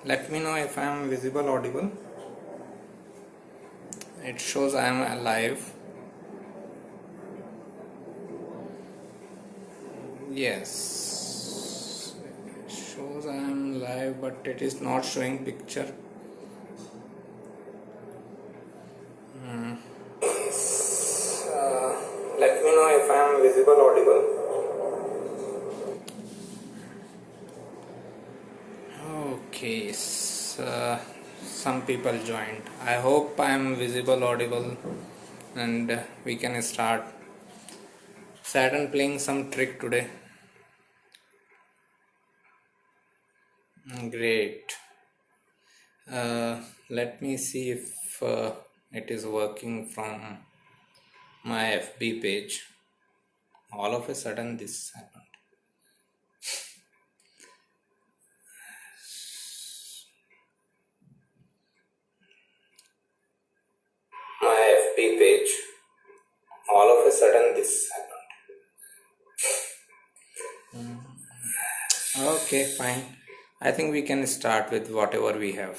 Let me know if I am visible, audible. It shows I am alive. Yes, it shows I am live, but it is not showing picture. Let me know if I am visible, audible. Okay, some people joined. I hope I am visible, audible, and we can start. Saturn playing some trick today. Great. Let me see if it is working from my FB page. All of a sudden this happened. My FB page. All of a sudden this happened. Okay, fine. I think we can start with whatever we have.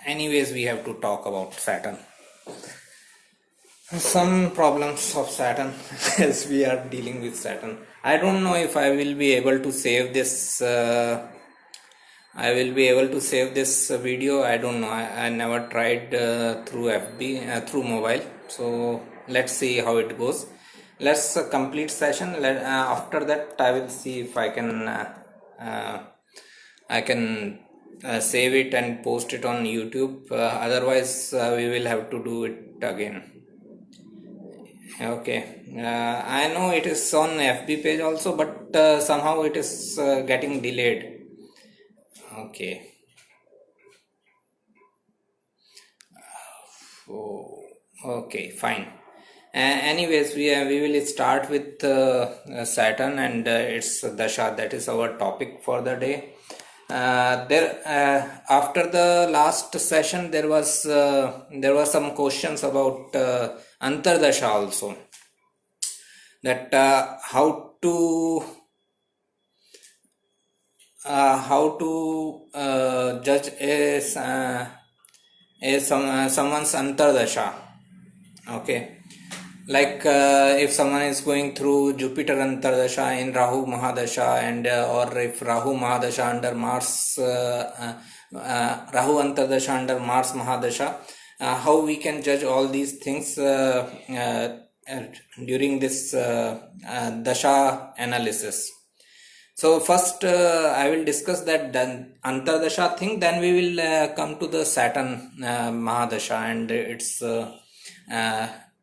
Anyways, we have to talk about Saturn. Some problems of Saturn as we are dealing with Saturn. I don't know if I will be able to save this. Video. I don't know. I never tried through FB through mobile. So let's see how it goes. Let's complete session. After that, I will see if I can save it and post it on YouTube. Otherwise, we will have to do it again. Okay, I know it is on FB page also, but somehow it is getting delayed. Okay. Okay, fine. Anyways, we will start with Saturn and its Dasha. That is our topic for the day. After the last session, there were some questions about Antardasha also. That how to judge someone's Antardasha. Okay, like if someone is going through Jupiter Antardasha in Rahu Mahadasha, and or if Rahu Mahadasha under Mars, Rahu Antardasha under Mars Mahadasha, how we can judge all these things during this Dasha analysis. So first I will discuss that Antardasha thing, then we will come to the Saturn Mahadasha and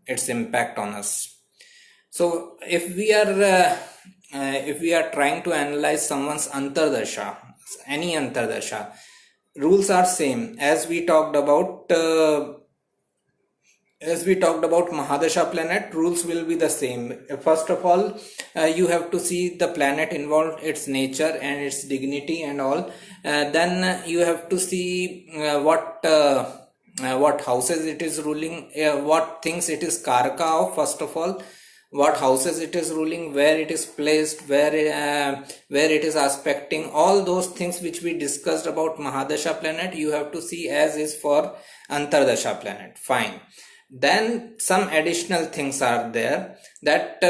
its impact on us. So if we are trying to analyze someone's Antardasha, any Antardasha, rules are same as we talked about. Mahadasha planet, rules will be the same. First of all, you have to see the planet involved, its nature and its dignity and all. Then you have to see what houses it is ruling, what things it is karaka of. First of all, what houses it is ruling, where it is placed, where it is aspecting, all those things which we discussed about Mahadasha planet, you have to see as is for Antardasha planet. Fine. Then some additional things are there, that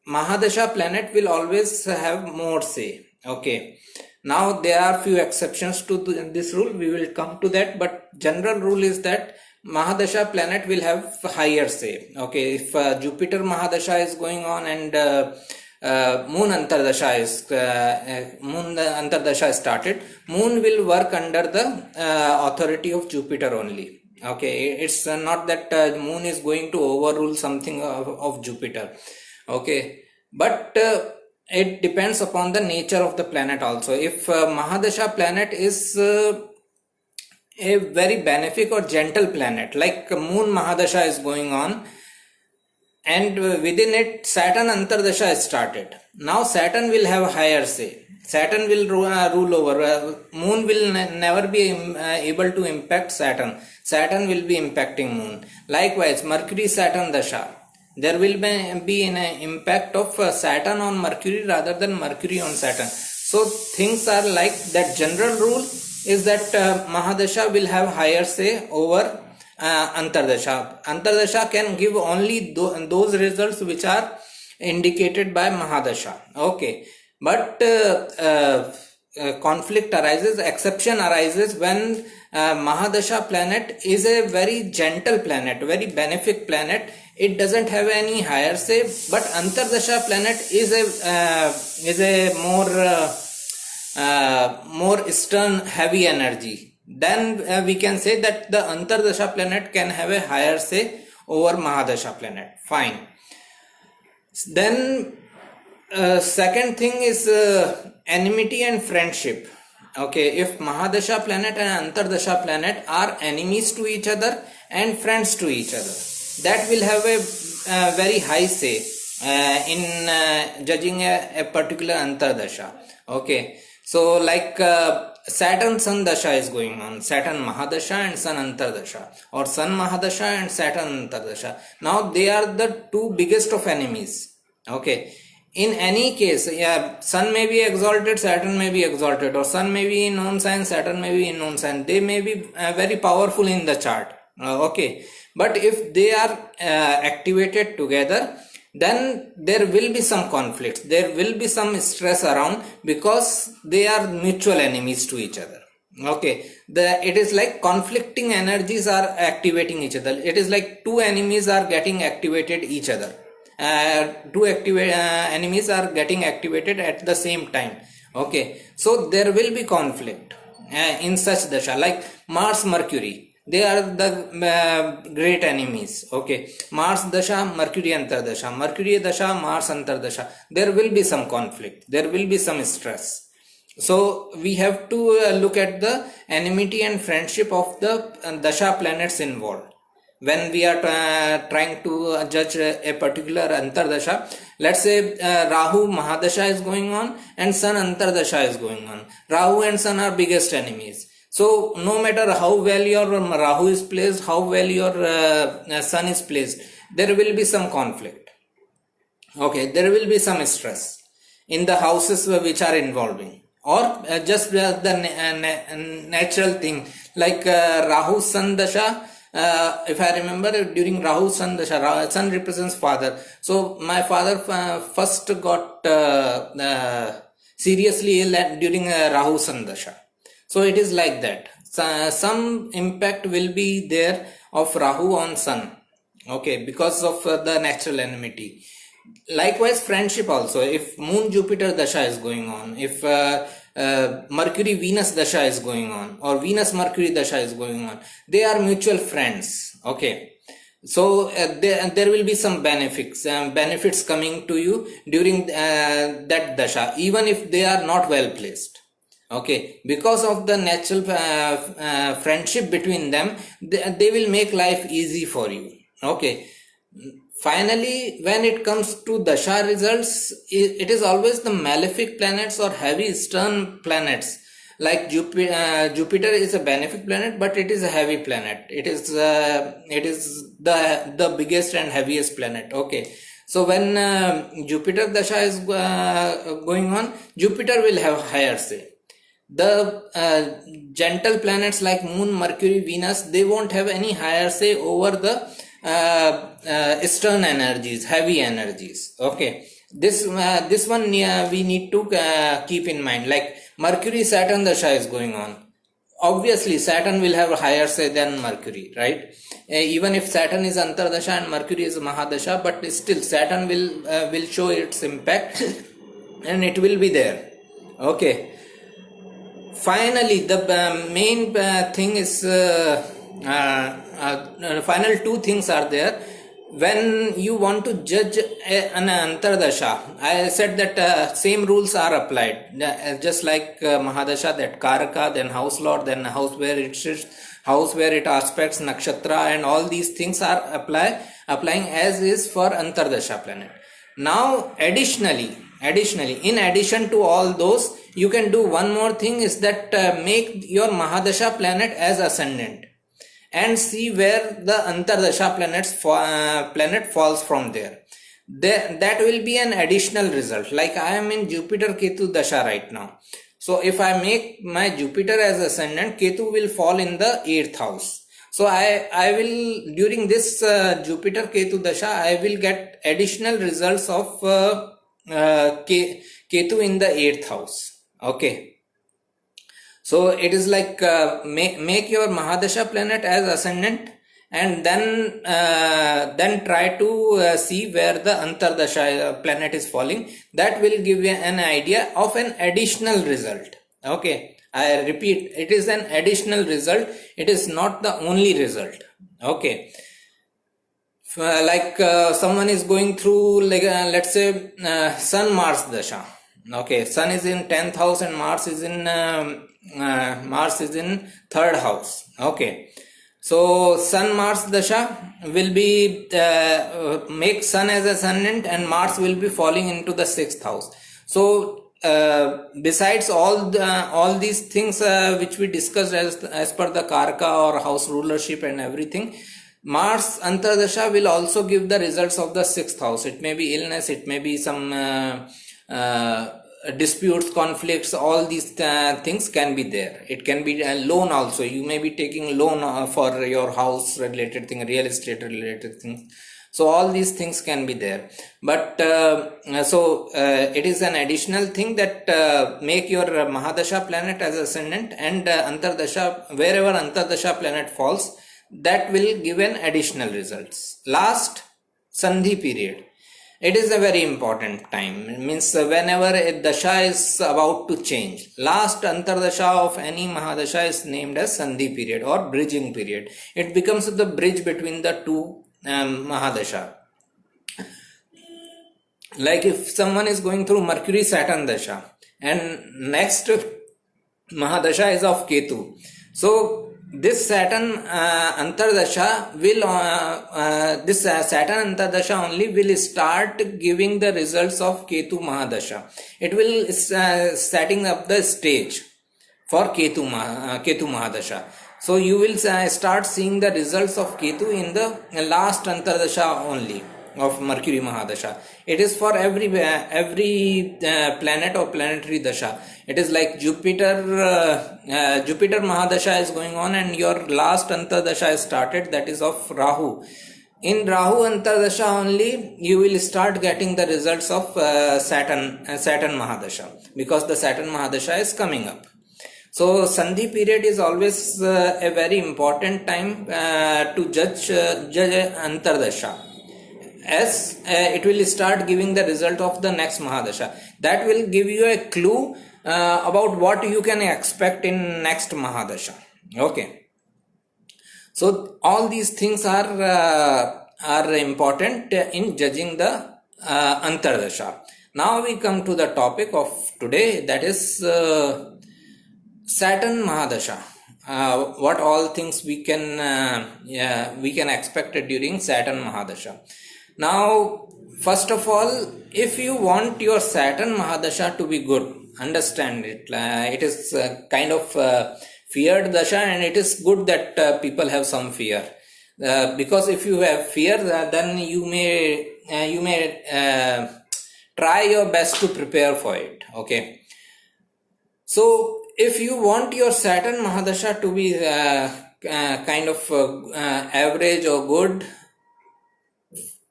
Mahadasha planet will always have more say. Okay, now there are few exceptions to this rule, we will come to that, but general rule is that Mahadasha planet will have higher say. Okay, if Jupiter Mahadasha is going on and Moon Antardasha started, Moon will work under the authority of Jupiter only. Okay, it's not that Moon is going to overrule something of Jupiter. Okay, but it depends upon the nature of the planet also. If Mahadasha planet is a very benefic or gentle planet, like Moon Mahadasha is going on, and within it Saturn Antardasha is started. Now Saturn will have higher say. Saturn will rule over. Moon will never be able to impact Saturn. Saturn will be impacting Moon. Likewise, Mercury Saturn Dasha. There will be an impact of Saturn on Mercury rather than Mercury on Saturn. So things are like that. General rule is that Mahadasha will have higher say over Antardasha. Antardasha can give only those results which are indicated by Mahadasha. Okay, but conflict arises, exception arises when Mahadasha planet is a very gentle planet, very benefic planet. It doesn't have any higher say, but Antardasha planet is a more stern, heavy energy. Then we can say that the Antardasha planet can have a higher say over Mahadasha planet. Fine. Then second thing is enmity and friendship. Okay, if Mahadasha planet and Antardasha planet are enemies to each other and friends to each other, that will have a very high say in judging a particular Antardasha. Okay, so like Saturn Sun Dasha is going on, Saturn Mahadasha and Sun Antardasha, or Sun Mahadasha and Saturn Antardasha. Now they are the two biggest of enemies. Okay, in any case, yeah, Sun may be exalted, Saturn may be exalted, or Sun may be in known sign, Saturn may be in known sign. They may be very powerful in the chart. Okay, but if they are activated together, then there will be some conflicts, there will be some stress around, because they are mutual enemies to each other. Okay, it is like conflicting energies are activating each other. It is like two enemies are getting activated each other. Enemies are getting activated at the same time. Okay, so there will be conflict in such dasha, like Mars Mercury. They are the great enemies. Okay, Mars Dasha, Mercury Antardasha, Mercury Dasha, Mars Antardasha. There will be some conflict, there will be some stress. So we have to look at the enmity and friendship of the Dasha planets involved. When we are trying to judge a particular Antardasha, let's say Rahu Mahadasha is going on and Sun Antardasha is going on. Rahu and Sun are biggest enemies. So no matter how well your Rahu is placed, how well your Sun is placed, there will be some conflict. Okay, there will be some stress in the houses which are involving, or just the natural thing like Rahu Sun Dasha. If I remember, during Rahu Sun Dasha, Sun represents father. So my father first got seriously ill during Rahu Sun Dasha. So it is like that. Some impact will be there of Rahu on Sun. Okay, because of the natural enmity. Likewise, friendship also. If Moon Jupiter Dasha is going on, if Mercury Venus Dasha is going on, or Venus Mercury Dasha is going on, they are mutual friends. Okay, so there will be some benefits coming to you during that Dasha, even if they are not well placed. Okay, because of the natural friendship between them, they will make life easy for you. Okay, finally, when it comes to Dasha results, it is always the malefic planets or heavy stern planets. Like Jupiter is a benefic planet, but it is a heavy planet. It is the biggest and heaviest planet. Okay, so when Jupiter Dasha is going on, Jupiter will have higher say. The gentle planets like Moon, Mercury, Venus, they won't have any higher say over the stern energies, heavy energies. Okay, this one we need to keep in mind. Like Mercury Saturn Dasha is going on, obviously Saturn will have a higher say than Mercury, right? Even if Saturn is Antardasha and Mercury is Mahadasha, but still Saturn will show its impact and it will be there. Okay, finally the main thing is final two things are there. When you want to judge an Antardasha, I said that same rules are applied, just like Mahadasha, that Karaka, then house lord, then house where it sits, house where it aspects, nakshatra, and all these things are applying as is for Antardasha planet. Now additionally, in addition to all those, you can do one more thing, is that make your Mahadasha planet as ascendant. and see where the Antardasha planet falls from there. That will be an additional result. Like I am in Jupiter Ketu Dasha right now. So if I make my Jupiter as ascendant, Ketu will fall in the 8th house. So I will, during this Jupiter Ketu Dasha, I will get additional results of Ketu in the 8th house. Okay. So it is like make your Mahadasha planet as ascendant, and then try to see where the Antardasha planet is falling. That will give you an idea of an additional result. Okay, I repeat, it is an additional result. It is not the only result. Okay, like someone is going through, like let's say Sun Mars Dasha. Okay, Sun is in 10th house and Mars is in 3rd house. Okay, so Sun Mars Dasha will be make Sun as ascendant and Mars will be falling into the 6th house. So besides all these things which we discussed as per the Karka or house rulership and everything, Mars Antardasha will also give the results of the 6th house. It may be illness, it may be some disputes, conflicts, all these things can be there. It can be a loan also. You may be taking loan for your house related thing, real estate related things. So all these things can be there. But it is an additional thing that make your Mahadasha planet as ascendant, and Antardasha, wherever Antardasha planet falls, that will give an additional results. Last, Sandhi period. It is a very important time. It means whenever a dasha is about to change, last Antardasha of any Mahadasha is named as Sandhi period or bridging period. It becomes the bridge between the two Mahadasha. Like if someone is going through Mercury Saturn Dasha and next Mahadasha is of Ketu. So this Saturn Antardasha will Saturn Antardasha only will start giving the results of Ketu Mahadasha. It will setting up the stage for Ketu Mahadasha. So you will start seeing the results of Ketu in the last Antardasha only of Mercury Mahadasha. It is for every planet or planetary dasha. It is like Jupiter Mahadasha is going on and your last Antardasha is started, that is of Rahu. In Rahu Antardasha only you will start getting the results of Saturn Mahadasha, because the Saturn Mahadasha is coming up. So Sandhi period is always a very important time to judge Antardasha, as it will start giving the result of the next Mahadasha. That will give you a clue about what you can expect in next Mahadasha. Okay. So all these things are important in judging the Antardasha. Now we come to the topic of today, that is Saturn Mahadasha. What all things we can expect during Saturn Mahadasha. Now, first of all, if you want your Saturn Mahadasha to be good, understand it. It is kind of feared dasha, and it is good that people have some fear. Because if you have fear, then you may try your best to prepare for it. Okay. So, if you want your Saturn Mahadasha to be kind of average or good,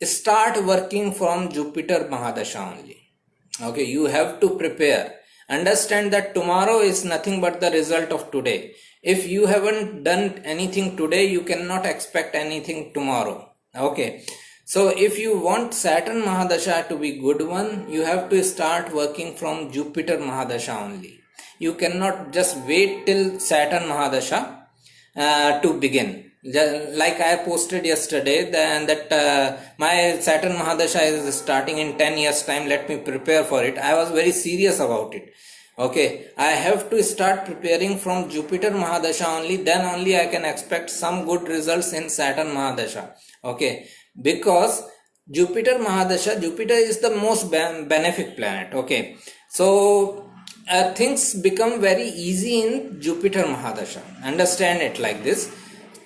start working from Jupiter Mahadasha only. Okay, you have to prepare. Understand that tomorrow is nothing but the result of today. If you haven't done anything today, you cannot expect anything tomorrow. Okay, so if you want Saturn Mahadasha to be good one, you have to start working from Jupiter Mahadasha only. You cannot just wait till Saturn Mahadasha to begin. Like I posted yesterday that my Saturn Mahadasha is starting in 10 years time, let me prepare for it. I was very serious about it. Okay, I have to start preparing from Jupiter Mahadasha only, then only I can expect some good results in Saturn Mahadasha. Okay, because Jupiter is the most benefic planet. Okay, so things become very easy in Jupiter Mahadasha. Understand it like this.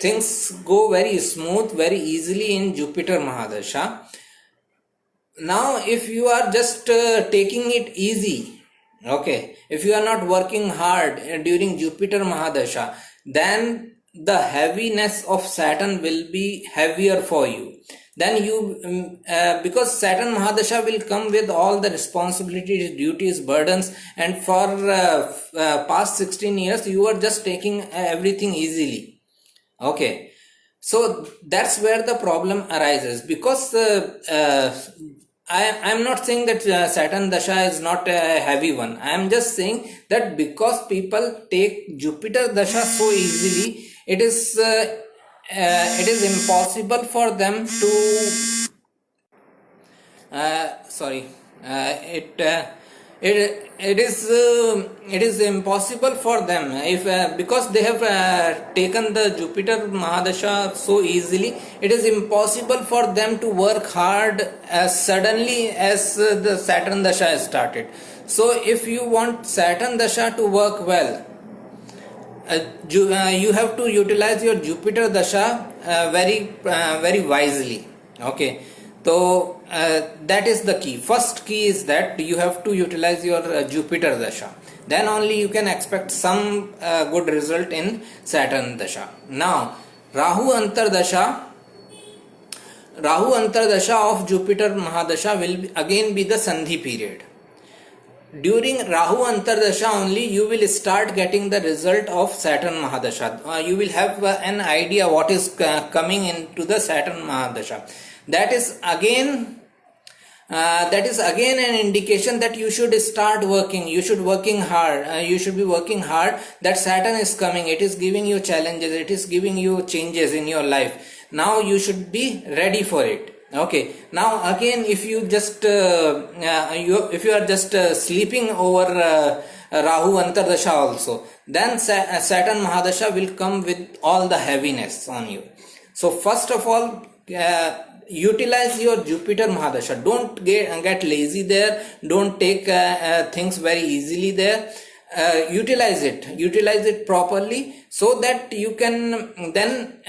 things go very smooth, very easily in Jupiter Mahadasha. Now if you are just taking it easy, okay, if you are not working hard during Jupiter Mahadasha, then the heaviness of Saturn will be heavier for you. Then you because Saturn Mahadasha will come with all the responsibilities, duties, burdens, and for past 16 years you are just taking everything easily. Okay, so that's where the problem arises, because I'm not saying that Saturn Dasha is not a heavy one. I am just saying that because people take Jupiter Dasha so easily, it is impossible for them to sorry it it is impossible for them, if because they have taken the Jupiter Mahadasha so easily, it is impossible for them to work hard as suddenly as the Saturn Dasha started. So if you want Saturn Dasha to work well, you have to utilize your Jupiter Dasha very wisely. Okay, so that is the key. First key is that you have to utilize your Jupiter Dasha. Then only you can expect some good result in Saturn Dasha. Now Rahu Antardasha of Jupiter Mahadasha will again be the Sandhi period. During Rahu Antardasha only you will start getting the result of Saturn Mahadasha. You will have an idea what is coming into the Saturn Mahadasha. That is again an indication that you should start working. You should working hard. You should be working hard. That Saturn is coming. It is giving you challenges. It is giving you changes in your life. Now you should be ready for it. Okay, now again if you just if you are just sleeping over Rahu Antardasha also, then Saturn Mahadasha will come with all the heaviness on you. So first of all, utilize your Jupiter Mahadasha. Don't get lazy there. Don't take things very easily there. Utilize it properly, so that you can then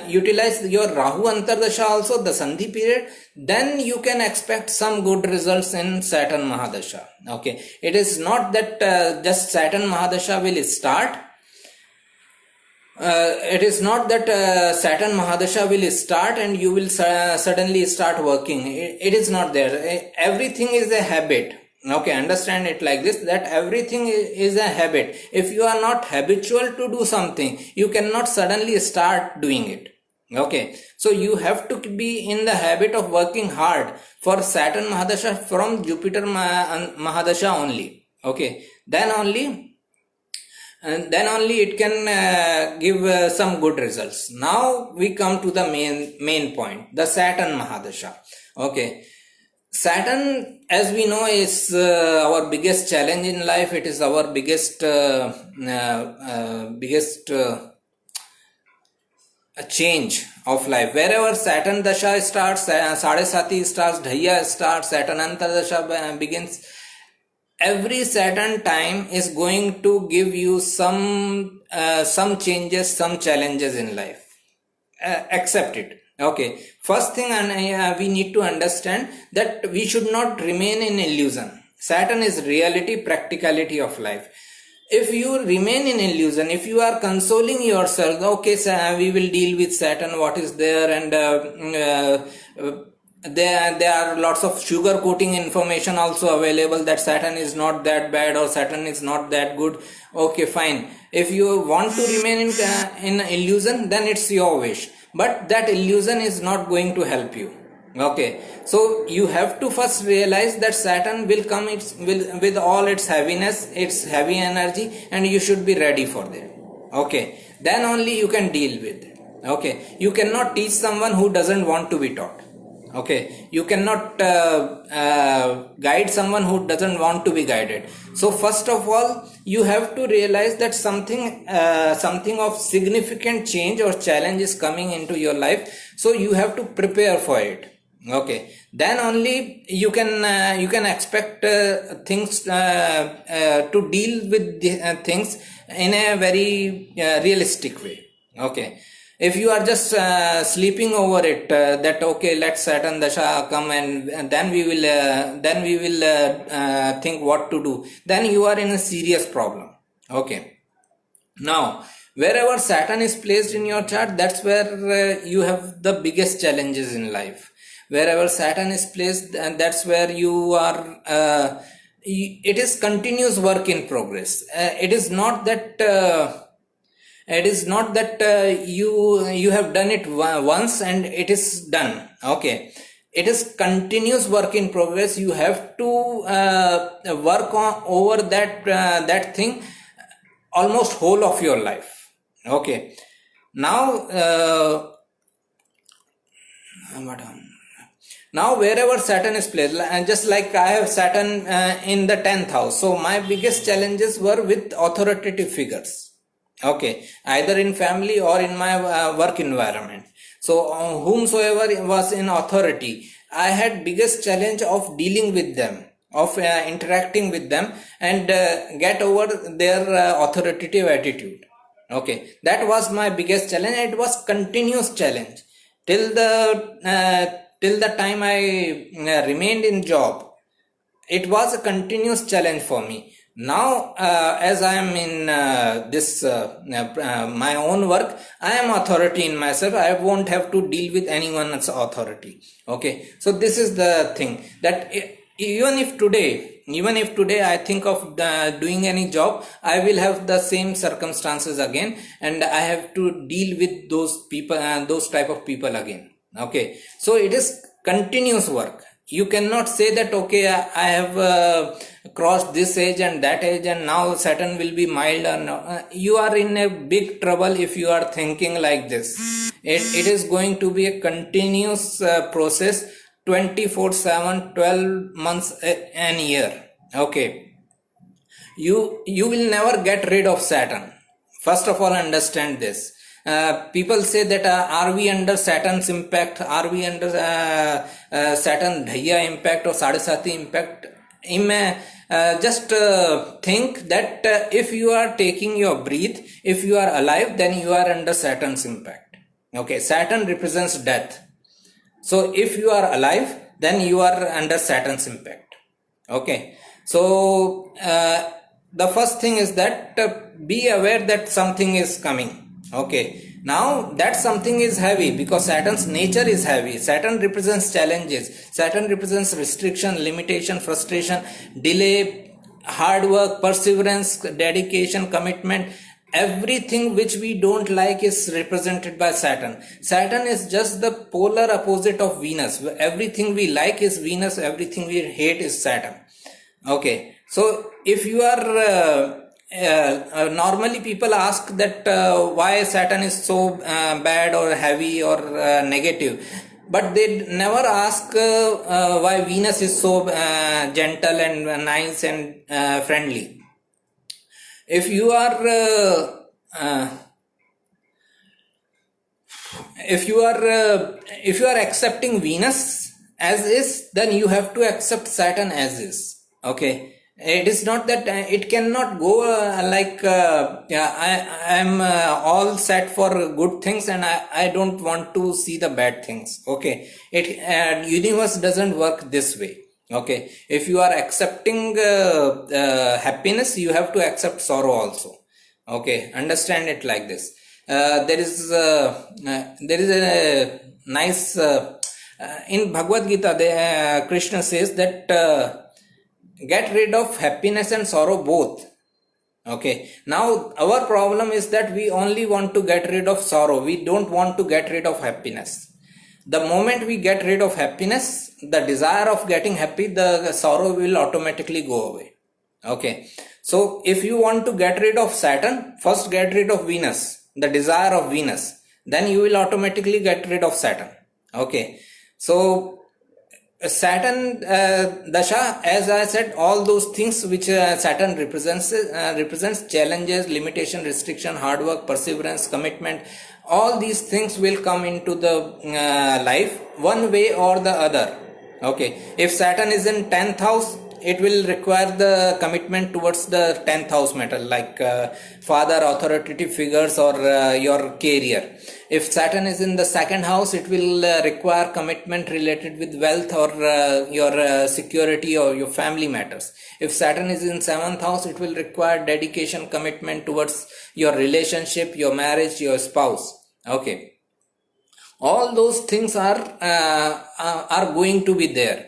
utilize your Rahu Antardasha also, the Sandhi period. Then you can expect some good results in Saturn Mahadasha. Okay, it is not that just Saturn Mahadasha will start. It is not that Saturn Mahadasha will start and you will suddenly start working. It is not there. Everything is a habit. Okay, understand it like this, that everything is a habit. If you are not habitual to do something, you cannot suddenly start doing it. Okay, so you have to be in the habit of working hard for Saturn Mahadasha from Jupiter Mahadasha only. Okay, then only it can give some good results. Now we come to the main point, the Saturn Mahadasha. Okay, Saturn, as we know, is our biggest challenge in life. It is our biggest change of life. Wherever Saturn Dasha starts, Sadesati starts, Dhaya starts, Saturn Antardasha begins, every Saturn time is going to give you some changes, some challenges in life. Accept it. Okay, first thing we need to understand that we should not remain in illusion. Saturn is reality, practicality of life. If you remain in illusion, if you are consoling yourself, okay, we will deal with Saturn, what is there, and there are lots of sugar coating information also available that Saturn is not that bad or Saturn is not that good. Okay, fine. If you want to remain in illusion, then it's your wish. But that illusion is not going to help you. Okay, so you have to first realize that Saturn will come with all its heaviness, its heavy energy, and you should be ready for that. Okay, then only you can deal with it. Okay, you cannot teach someone who doesn't want to be taught. Okay, you cannot guide someone who doesn't want to be guided. So first of all, you have to realize that something of significant change or challenge is coming into your life. So you have to prepare for it. Okay, then only you can expect things to deal with the, things in a very realistic way. Okay, If you are just sleeping over it, that okay, let Saturn Dasha come and then we will think what to do, then you are in a serious problem. Okay. Now, wherever Saturn is placed in your chart, that's where you have the biggest challenges in life. Wherever Saturn is placed, and that's where you are. It is continuous work in progress. It is not that. You have done it once and it is done. Okay. It is continuous work in progress. You have to work on over that thing almost whole of your life. Okay. Now wherever Saturn is placed, and just like I have Saturn in the 10th house, so my biggest challenges were with authoritative figures. Okay, either in family or in my work environment. So whomsoever was in authority, I had biggest challenge of dealing with them, of interacting with them, and get over their authoritative attitude. Okay, that was my biggest challenge. It was continuous challenge till the time I remained in job. It was a continuous challenge for me. Now, as I am in my own work, I am authority in myself. I won't have to deal with anyone's authority. Okay, so this is the thing, that even if today I think of doing any job, I will have the same circumstances again, and I have to deal with those people and those type of people again. Okay, so it is continuous work. You cannot say that okay, I have crossed this age and that age and now Saturn will be mild or no. You are in a big trouble if you are thinking like this. It is going to be a continuous process, 24/7, 12 months an year. Okay, you will never get rid of Saturn. First of all, understand this. People say that are we under Saturn's impact, are we under Saturn Dhaiya impact or Sadasati impact? Just think that if you are taking your breath, if you are alive, then you are under Saturn's impact. Okay, Saturn represents death. So if you are alive, then you are under Saturn's impact. Okay, so the first thing is that be aware that something is coming. Okay, now that something is heavy because Saturn's nature is heavy. Saturn represents challenges. Saturn represents restriction, limitation, frustration, delay, hard work, perseverance, dedication, commitment. Everything which we don't like is represented by Saturn. Saturn is just the polar opposite of Venus. Everything we like is Venus, everything we hate is Saturn. Okay, so if you are normally people ask that why Saturn is so bad or heavy or negative, but they never ask why Venus is so gentle and nice and friendly. If you are accepting Venus as is, then you have to accept Saturn as is. Okay, it is not that it cannot go I am all set for good things and I don't want to see the bad things. Okay, universe doesn't work this way. Okay, if you are accepting happiness, you have to accept sorrow also. Okay, understand it like this. There is a nice in Bhagavad Gita, Krishna says that get rid of happiness and sorrow both. Okay, now our problem is that we only want to get rid of sorrow, we don't want to get rid of happiness. The moment we get rid of happiness, the desire of getting happy, the sorrow will automatically go away. Okay, so if you want to get rid of Saturn, first get rid of Venus, the desire of Venus, then you will automatically get rid of Saturn. Okay, so Saturn Dasha, as I said, all those things which Saturn represents challenges, limitation, restriction, hard work, perseverance, commitment. All these things will come into the life one way or the other. Okay, if Saturn is in 10th house, it will require the commitment towards the 10th house matter, like father, authoritative figures, or your career. If Saturn is in the second house, it will require commitment related with wealth or your security or your family matters. If Saturn is in seventh house, it will require dedication, commitment towards your relationship, your marriage, your spouse. Okay, all those things are going to be there.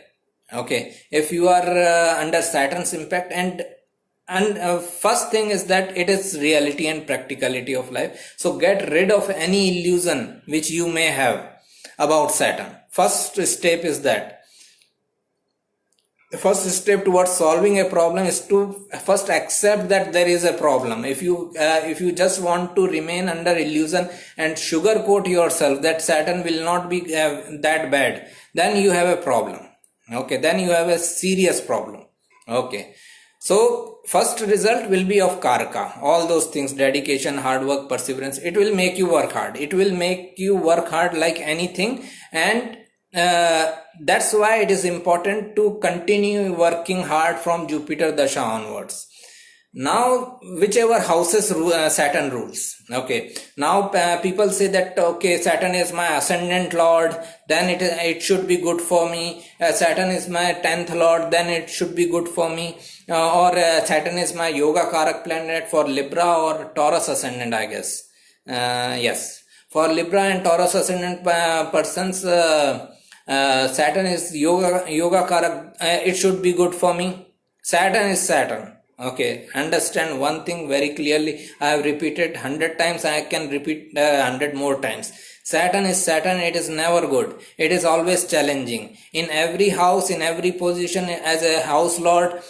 Okay, if you are under Saturn's impact, and first thing is that it is reality and practicality of life. So get rid of any illusion which you may have about Saturn. First step is that. The first step towards solving a problem is to first accept that there is a problem. If you just want to remain under illusion and sugarcoat yourself that Saturn will not be that bad, then you have a problem. Okay, then you have a serious problem. Okay, so first result will be of Karaka. All those things, dedication, hard work, perseverance, it will make you work hard. It will make you work hard like anything, and that's why it is important to continue working hard from Jupiter Dasha onwards. Now, whichever houses Saturn rules. Okay, now people say that, okay, Saturn is my ascendant lord, then it should be good for me. Saturn is my 10th lord, then it should be good for me. Or Saturn is my yoga karak planet for Libra or Taurus ascendant, I guess. Yes, for Libra and Taurus ascendant persons, Saturn is yoga karak, it should be good for me. Saturn is Saturn. Okay, understand one thing very clearly. I have repeated 100 times, I can repeat 100 more times. Saturn is Saturn, it is never good. It is always challenging. In every house, in every position, as a house lord,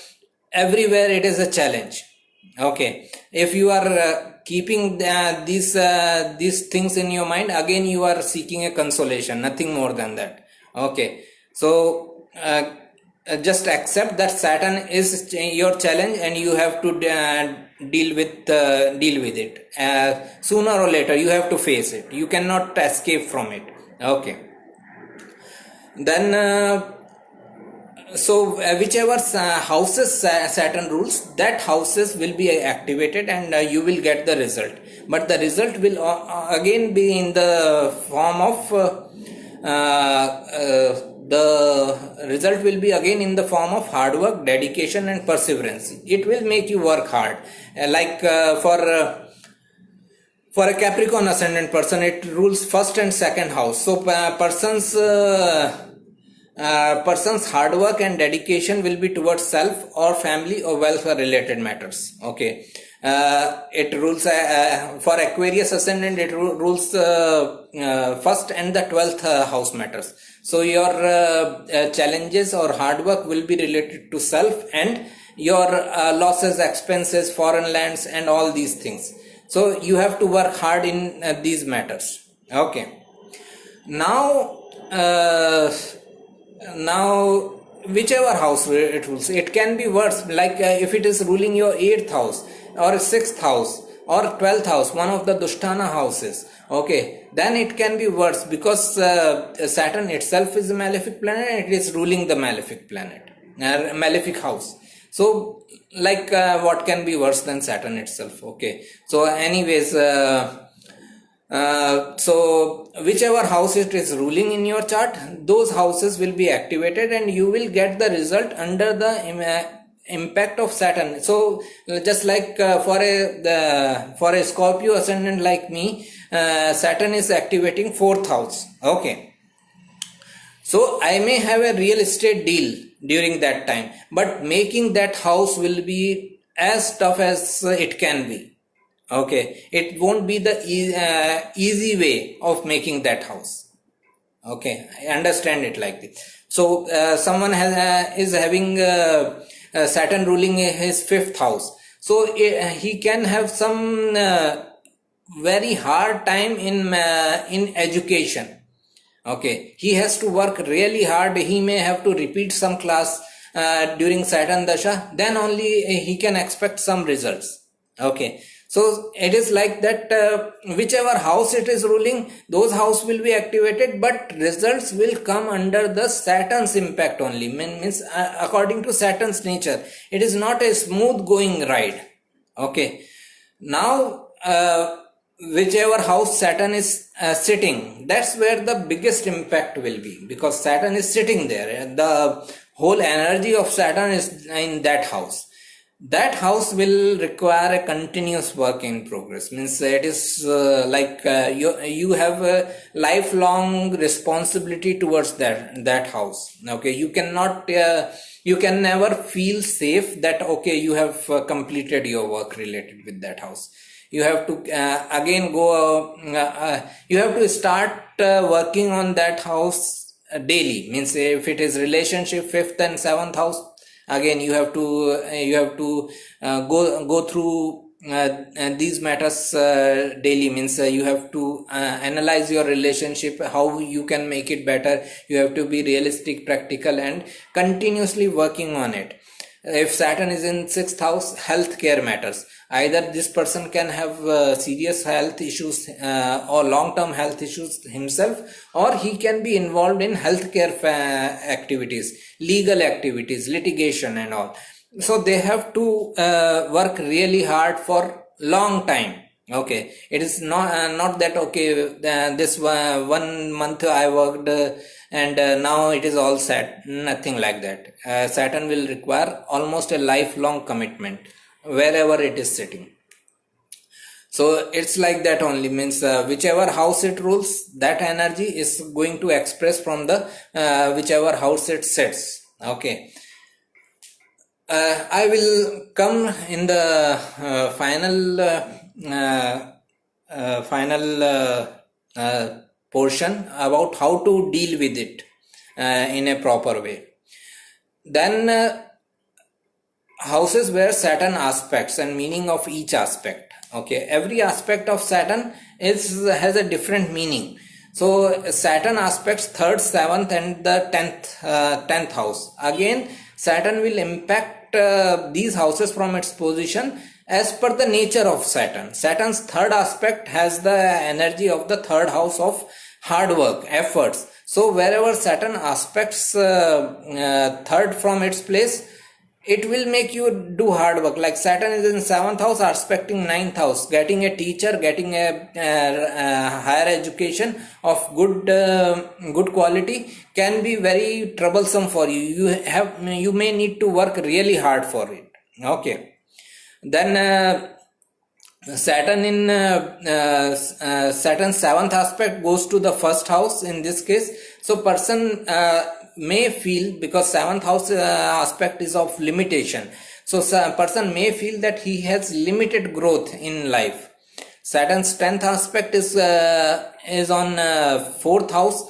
everywhere it is a challenge. Okay, if you are keeping these things in your mind, again you are seeking a consolation, nothing more than that. Okay, so just accept that Saturn is your challenge, and you have to deal with it. Sooner or later you have to face it. You cannot escape from it. Okay, then so whichever houses Saturn rules, that houses will be activated, and you will get the result. But the result will again be in the form of hard work, dedication, and perseverance. It will make you work hard. Like for a Capricorn ascendant person, it rules first and second house. So person's hard work and dedication will be towards self or family or wealth related matters. Okay, it rules for Aquarius ascendant, it rules first and the 12th house matters. So your challenges or hard work will be related to self, and your losses, expenses, foreign lands, and all these things. So you have to work hard in these matters. Okay, now whichever house it rules, it can be worse, like if it is ruling your 8th house or 6th house or 12th house, one of the Dushtana houses. Okay, then it can be worse, because Saturn itself is a malefic planet, and it is ruling the malefic planet, malefic house. So like what can be worse than Saturn itself? Okay, so anyways, so whichever house it is ruling in your chart, those houses will be activated, and you will get the result under the impact of Saturn. So just like for a Scorpio ascendant like me, Saturn is activating 4th house. Okay, so I may have a real estate deal during that time, but making that house will be as tough as it can be. Okay, it won't be the easy way of making that house. Okay, I understand it like this. So someone is having Saturn ruling his 5th house, so he can have some very hard time in education. Okay, he has to work really hard. He may have to repeat some class during Saturn Dasha, then only he can expect some results. Okay, So it is like that, whichever house it is ruling, those house will be activated, but results will come under the Saturn's impact only. Means according to Saturn's nature, it is not a smooth going ride. Okay. Now, whichever house Saturn is sitting, that's where the biggest impact will be, because Saturn is sitting there. The whole energy of Saturn is in that house. That house will require a continuous work in progress. Means it is you have a lifelong responsibility towards that house. Okay, you cannot you can never feel safe that okay, you have completed your work related with that house. You have to again go you have to start working on that house daily. Means if it is relationship, 5th and 7th house, again you have to go through these matters daily. Means you have to analyze your relationship, how you can make it better. You have to be realistic, practical, and continuously working on it. If Saturn is in 6th house, healthcare matters. Either this person can have serious health issues or long-term health issues himself, or he can be involved in healthcare activities, legal activities, litigation and all. So they have to work really hard for long time. Okay, it is not that okay, this 1 month I worked and now it is all set. Nothing like that. Saturn will require almost a lifelong commitment wherever it is sitting. So it's like that only. Means whichever house it rules, that energy is going to express from the whichever house it sits. Okay. I will come in the final portion about how to deal with it in a proper way. Then houses where Saturn aspects and meaning of each aspect. Okay, every aspect of Saturn has a different meaning. So Saturn aspects 3rd, 7th and the 10th house. Again, Saturn will impact these houses from its position as per the nature of Saturn. Saturn's 3rd aspect has the energy of the 3rd house of hard work, efforts. So wherever Saturn aspects 3rd from its place, it will make you do hard work. Like Saturn is in 7th house aspecting 9th house. Getting a teacher, getting a higher education of good quality can be very troublesome for you. You may need to work really hard for it. Okay. Then Saturn in Saturn's 7th aspect goes to the 1st house in this case. So person may feel, because 7th house aspect is of limitation, so a person may feel that he has limited growth in life. Saturn's 10th aspect is on 4th house.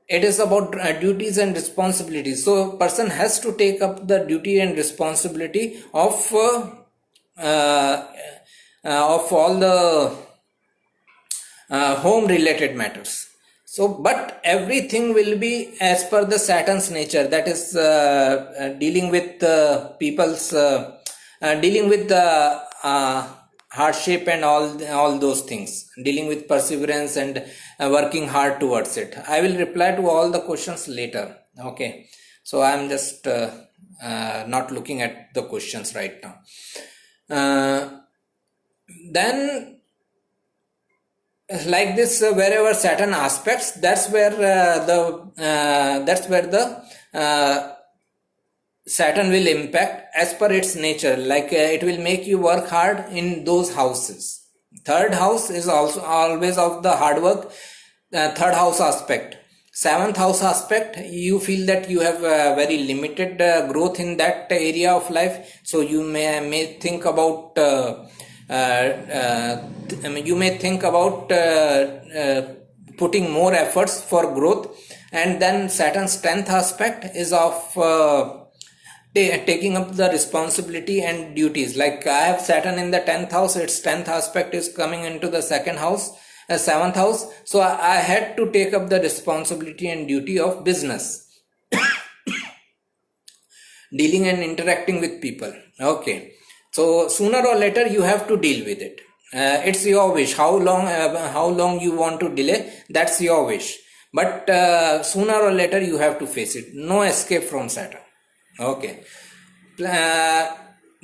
It is about duties and responsibilities. So person has to take up the duty and responsibility of all the home related matters. So, but everything will be as per the Saturn's nature, that is dealing with people's, dealing with the hardship and all those things, dealing with perseverance and working hard towards it. I will reply to all the questions later. Okay, so I am just not looking at the questions right now. Then like this, wherever Saturn aspects, that's where the Saturn will impact as per its nature. Like it will make you work hard in those houses. 3rd house is also always of the hard work. 3rd house aspect. 7th house aspect, you feel that you have very limited growth in that area of life. So you may think about putting more efforts for growth. And then Saturn's 10th aspect is of taking up the responsibility and duties. Like I have Saturn in the 10th house, its 10th aspect is coming into the 2nd house, 7th house. So I had to take up the responsibility and duty of business, dealing and interacting with people. Okay. So sooner or later you have to deal with it. It's your wish how long you want to delay, that's your wish, but sooner or later you have to face it. No escape from Saturn. Okay.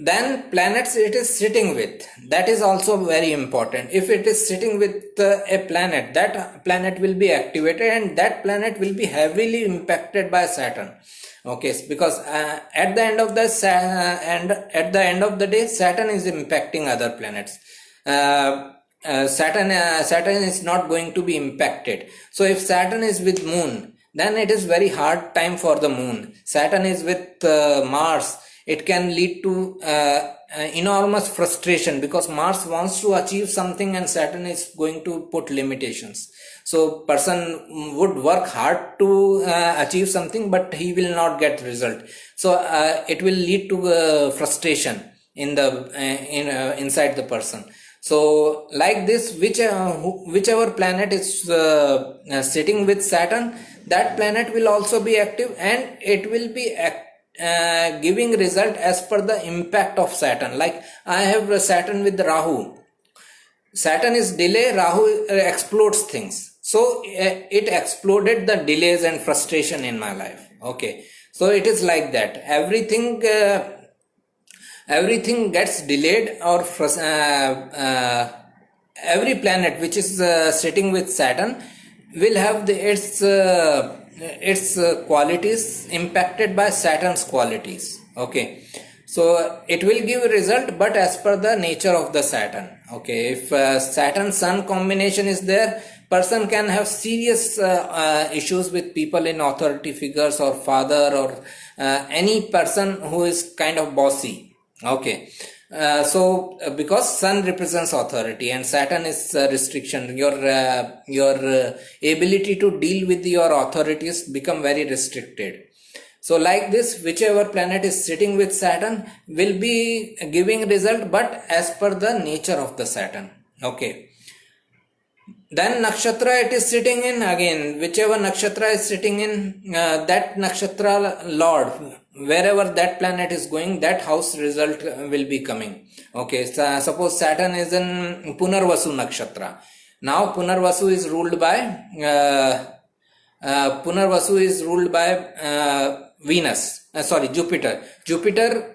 Then planets it is sitting with, that is also very important. If it is sitting with a planet, that planet will be activated and that planet will be heavily impacted by Saturn. Okay, because at the end of the day, Saturn is impacting other planets. Saturn is not going to be impacted. So if Saturn is with Moon, then it is very hard time for the Moon. Saturn is with Mars, it can lead to enormous frustration, because Mars wants to achieve something and Saturn is going to put limitations. So person would work hard to achieve something, but he will not get result. So it will lead to frustration in the inside the person. So like this, whichever planet is sitting with Saturn, that planet will also be active and it will be giving result as per the impact of Saturn. Like I have Saturn with Rahu. Saturn is delay, Rahu explodes things. So it exploded the delays and frustration in my life. Okay, so it is like that. Everything gets delayed, or every planet which is sitting with Saturn will have its qualities impacted by Saturn's qualities. Okay, so it will give a result, but as per the nature of the Saturn. Okay, if Saturn Sun combination is there, person can have serious issues with people in authority figures, or father, or any person who is kind of bossy. Okay, so because Sun represents authority and Saturn is restriction, your ability to deal with your authorities become very restricted. So like this, whichever planet is sitting with Saturn will be giving result, but as per the nature of the Saturn. Okay. Then nakshatra it is sitting in, again whichever nakshatra is sitting in, that nakshatra lord, wherever that planet is going, that house result will be coming. Okay, so suppose Saturn is in Punarvasu nakshatra. Now Punarvasu is ruled by Jupiter.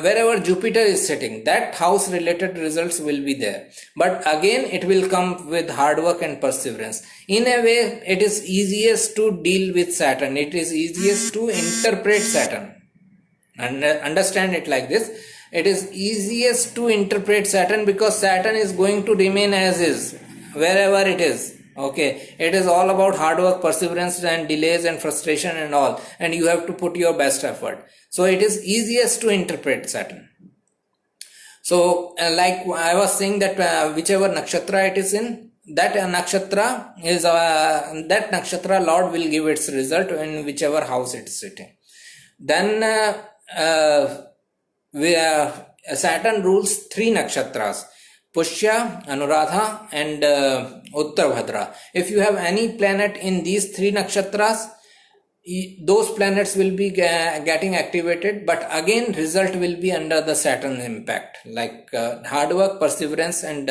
Wherever Jupiter is sitting, that house related results will be there. But again, it will come with hard work and perseverance. In a way, it is easiest to deal with Saturn. It is easiest to interpret Saturn. And understand it like this. It is easiest to interpret Saturn because Saturn is going to remain as is, wherever it is. Okay, it is all about hard work, perseverance and delays and frustration and all, and you have to put your best effort. So it is easiest to interpret Saturn. So like I was saying that whichever nakshatra it is in, that nakshatra lord will give its result in whichever house it is sitting. Then Saturn rules 3 nakshatras: Pushya, Anuradha and Uttarabhadra. If you have any planet in these 3 nakshatras, those planets will be getting activated, but again result will be under the Saturn impact, like hard work, perseverance and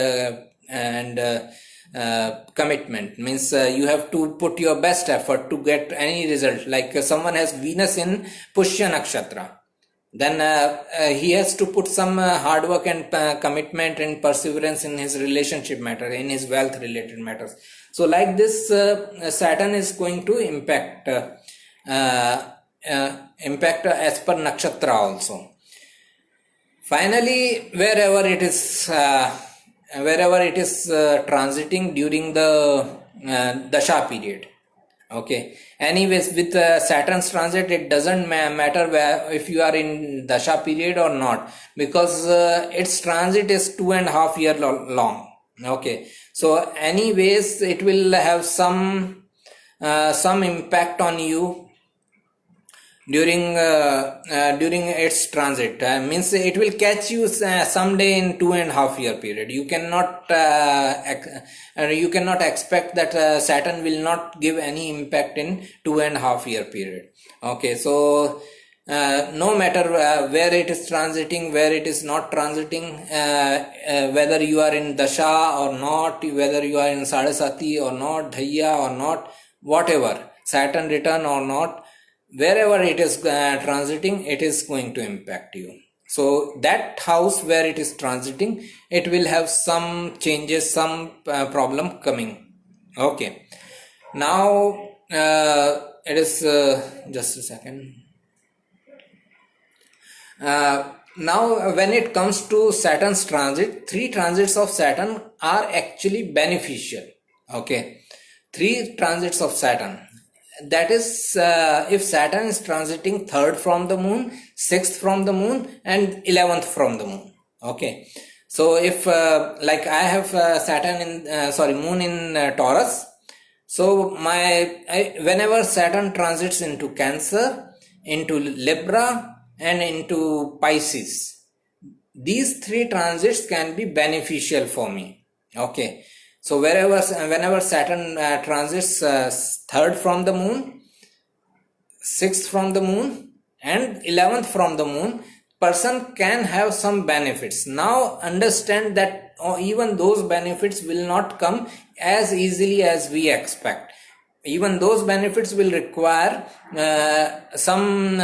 commitment. Means you have to put your best effort to get any result. Like someone has Venus in Pushya nakshatra, then he has to put some hard work and commitment and perseverance in his relationship matter, in his wealth related matters. So like this, Saturn is going to impact as per nakshatra also. Finally, wherever it is transiting during the Dasha period. Okay. Anyways, with Saturn's transit, it doesn't matter if you are in Dasha period or not, because its transit is 2.5 years long. Okay. So anyways, it will have some impact on you during its transit. Means it will catch you someday in 2.5 year period. You cannot expect that Saturn will not give any impact in 2.5 year period. Okay, so no matter where it is transiting, where it is not transiting, whether you are in Dasha or not, whether you are in Sadasati or not, Dhaya or not, whatever, Saturn return or not, wherever it is transiting, it is going to impact you. So that house where it is transiting, it will have some changes, some problem coming. Okay. Now it is just a second. Now when it comes to Saturn's transit, 3 transits of Saturn are actually beneficial. Okay, 3 transits of Saturn, that is if Saturn is transiting 3rd from the moon, 6th from the moon and 11th from the moon. Okay, so if like I have Saturn in moon in Taurus, so whenever Saturn transits into Cancer, into Libra and into Pisces, these 3 transits can be beneficial for me. Okay, so whenever Saturn transits 3rd from the moon, 6th from the moon and 11th from the moon, person can have some benefits. Now understand that even those benefits will not come as easily as we expect. Even those benefits will require some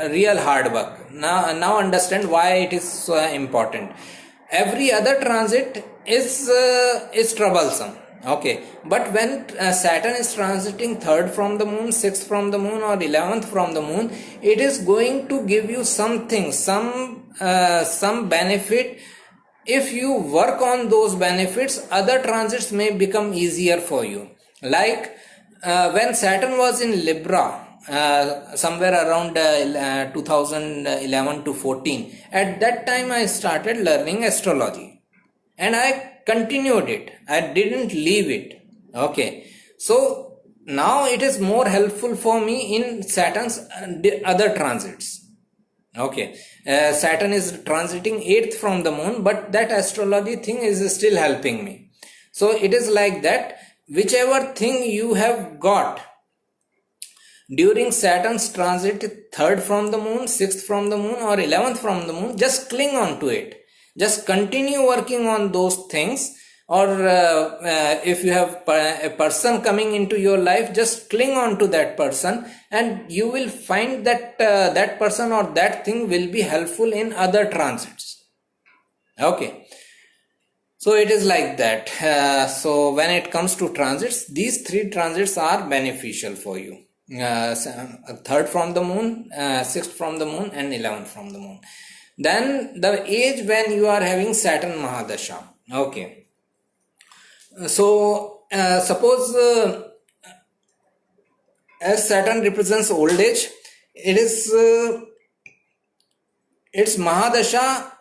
real hard work. Now understand why it is so important. Every other transit is troublesome. Okay, but when Saturn is transiting 3rd from the moon, 6th from the moon or 11th from the moon, it is going to give you something, some benefit. If you work on those benefits, other transits may become easier for you. Like when Saturn was in Libra, somewhere around 2011 to 14, at that time I started learning astrology and I continued it. I didn't leave it. Okay, so now it is more helpful for me in Saturn's other transits. Okay, Saturn is transiting 8th from the moon, but that astrology thing is still helping me. So it is like that, whichever thing you have got during Saturn's transit 3rd from the moon, 6th from the moon or 11th from the moon, just cling on to it. Just continue working on those things. Or if you have a person coming into your life, just cling on to that person and you will find that that person or that thing will be helpful in other transits. Okay, so it is like that. So when it comes to transits, these 3 transits are beneficial for you. 3rd from the moon, 6th from the moon and 11th from the moon. Then the age when you are having Saturn Mahadasha. Okay, so suppose as Saturn represents old age, it is its Mahadasha,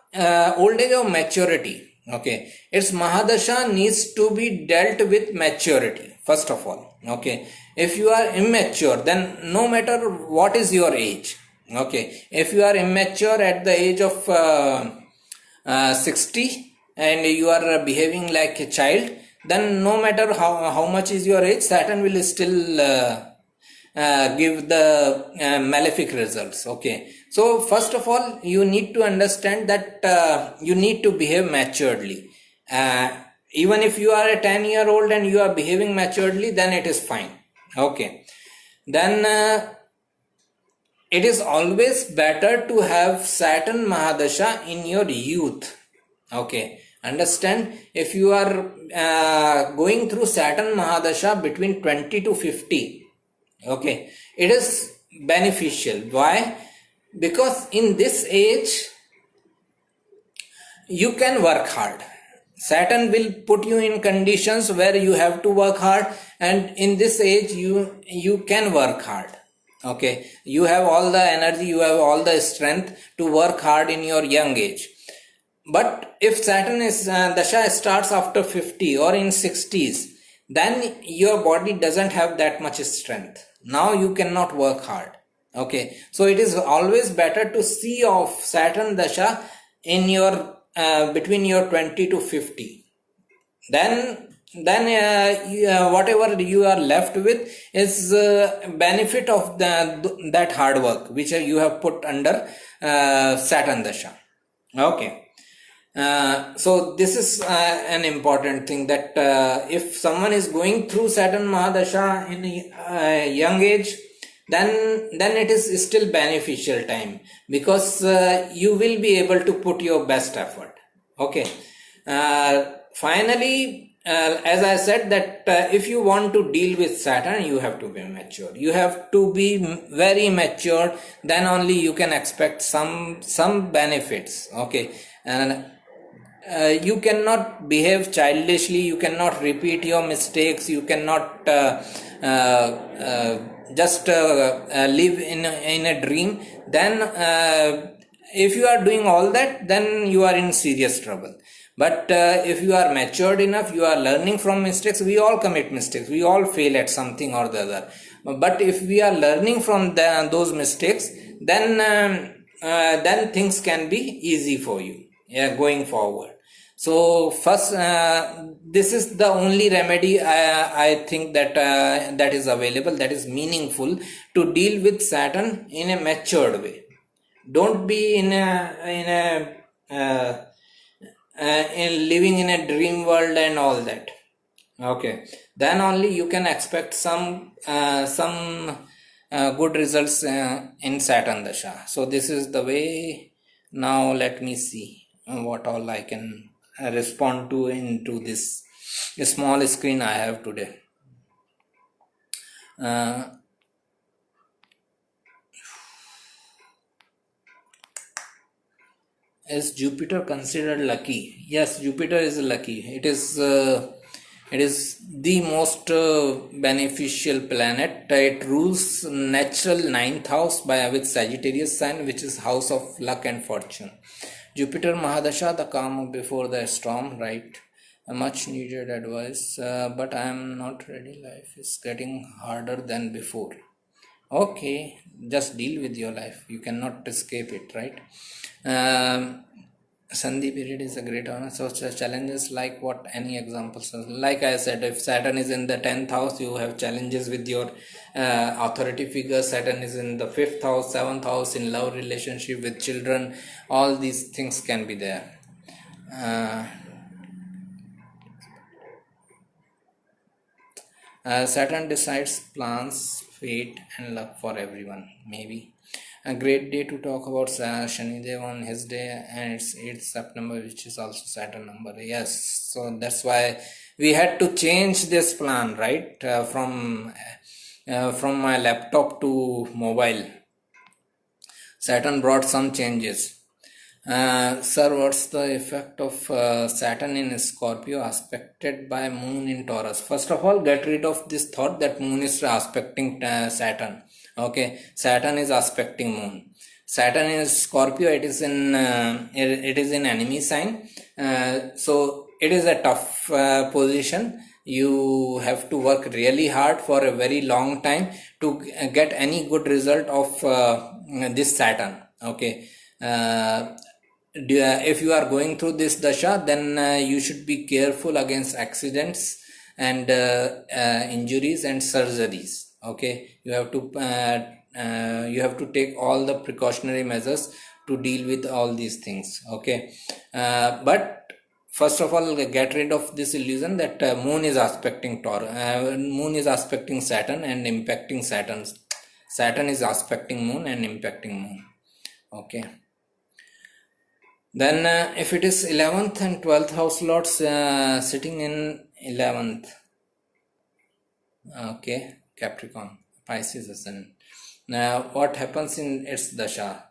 old age or maturity. Okay, its Mahadasha needs to be dealt with maturity first of all. Okay, if you are immature, then no matter what is your age, okay, if you are immature at the age of 60 and you are behaving like a child, then no matter how much is your age, Saturn will still give the malefic results. Okay, so first of all you need to understand that you need to behave maturely. Even if you are a 10-year-old and you are behaving maturely, then it is fine. Okay, then it is always better to have Saturn Mahadasha in your youth. Okay, understand, if you are going through Saturn Mahadasha between 20 to 50, okay, it is beneficial. Why? Because in this age you can work hard. Saturn will put you in conditions where you have to work hard, and in this age you can work hard. Okay, you have all the energy, you have all the strength to work hard in your young age. But if Saturn is Dasha starts after 50 or in 60s, then your body doesn't have that much strength. Now you cannot work hard. Okay, so it is always better to see of Saturn Dasha in your between your 20 to 50. Then then whatever you are left with is benefit of that hard work which you have put under Saturn Dasha. Okay. So this is an important thing, that if someone is going through Saturn Mahadasha in a young age, then it is still beneficial time, because you will be able to put your best effort. Okay. Finally, as I said, that if you want to deal with Saturn, you have to be mature. You have to be very mature. Then only you can expect some benefits. Okay. And you cannot behave childishly, you cannot repeat your mistakes, you cannot just live in a dream. Then if you are doing all that, then you are in serious trouble. But if you are matured enough, you are learning from mistakes. We all commit mistakes, we all fail at something or the other. But if we are learning from those mistakes, then things can be easy for you, yeah, going forward. So first, this is the only remedy I think that that is available, that is meaningful to deal with Saturn in a matured way. Don't be in living in a dream world and all that. Okay, then only you can expect some good results in Saturn Dasha. So this is the way. Now let me see what all I can respond to into this small screen I have today. Is Jupiter considered lucky? Yes, Jupiter is lucky. It is the most beneficial planet. It rules natural 9th house with Sagittarius sign, which is house of luck and fortune. Jupiter Mahadasha, the calm before the storm, right? A much needed advice, but I am not ready. Life is getting harder than before. Okay, just deal with your life. You cannot escape it, right? Sandhi period is a great honor. So challenges like what? Any examples? Like I said, if Saturn is in the 10th house, you have challenges with your authority figure. Saturn is in the 5th house, 7th house, in love relationship with children. All these things can be there. Saturn decides plans, fate and luck for everyone. Maybe a great day to talk about Shanidev on his day, and it's 8th September, which is also Saturn number. Yes, so that's why we had to change this plan, right? From my laptop to mobile. Saturn brought some changes. Sir, what's the effect of Saturn in Scorpio aspected by Moon in Taurus? First of all, get rid of this thought that Moon is aspecting Saturn. Okay, Saturn is aspecting Moon. Saturn is Scorpio. It is in enemy sign. So it is a tough position. You have to work really hard for a very long time to get any good result of this Saturn. Okay. If you are going through this dasha, then you should be careful against accidents and injuries and surgeries. Okay, you have to take all the precautionary measures to deal with all these things. Okay, but first of all, get rid of this illusion that Moon is aspecting Moon is aspecting Saturn and impacting Saturn. Saturn is aspecting Moon and impacting Moon. Okay. Then if it is 11th and 12th house lords sitting in 11th, okay, Capricorn, Pisces ascendant. Now what happens in its dasha?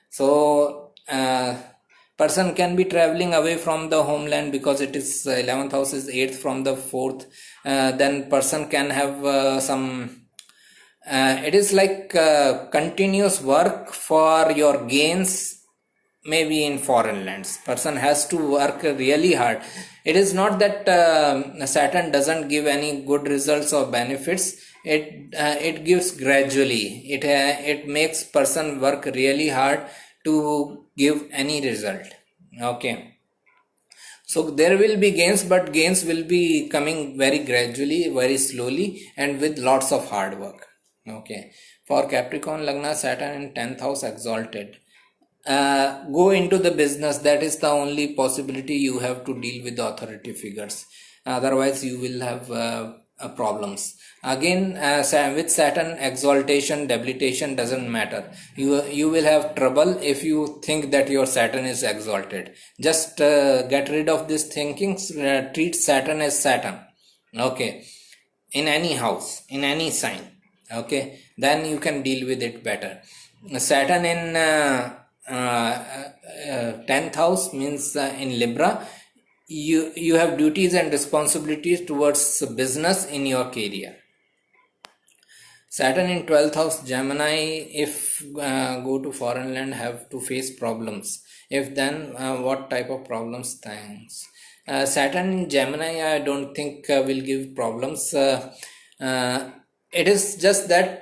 So person can be traveling away from the homeland, because it is 11th house is 8th from the 4th. Then person can have some it is like continuous work for your gains. Maybe in foreign lands, person has to work really hard. It is not that Saturn doesn't give any good results or benefits. It gives gradually. It makes person work really hard to give any result. Okay. So there will be gains, but gains will be coming very gradually, very slowly, and with lots of hard work. Okay. For Capricorn Lagna, Saturn in 10th house exalted. Go into the business. That is the only possibility. You have to deal with the authority figures. Otherwise, you will have problems. Again, with Saturn, exaltation, debilitation doesn't matter. You will have trouble if you think that your Saturn is exalted. Just get rid of this thinking. Treat Saturn as Saturn. Okay, in any house, in any sign. Okay, then you can deal with it better. Saturn in 10th house means in Libra, you have duties and responsibilities towards business in your career. Saturn in 12th house Gemini, if go to foreign land, have to face problems. If then, what type of problems? Thanks. Saturn in Gemini, I don't think will give problems. It is just that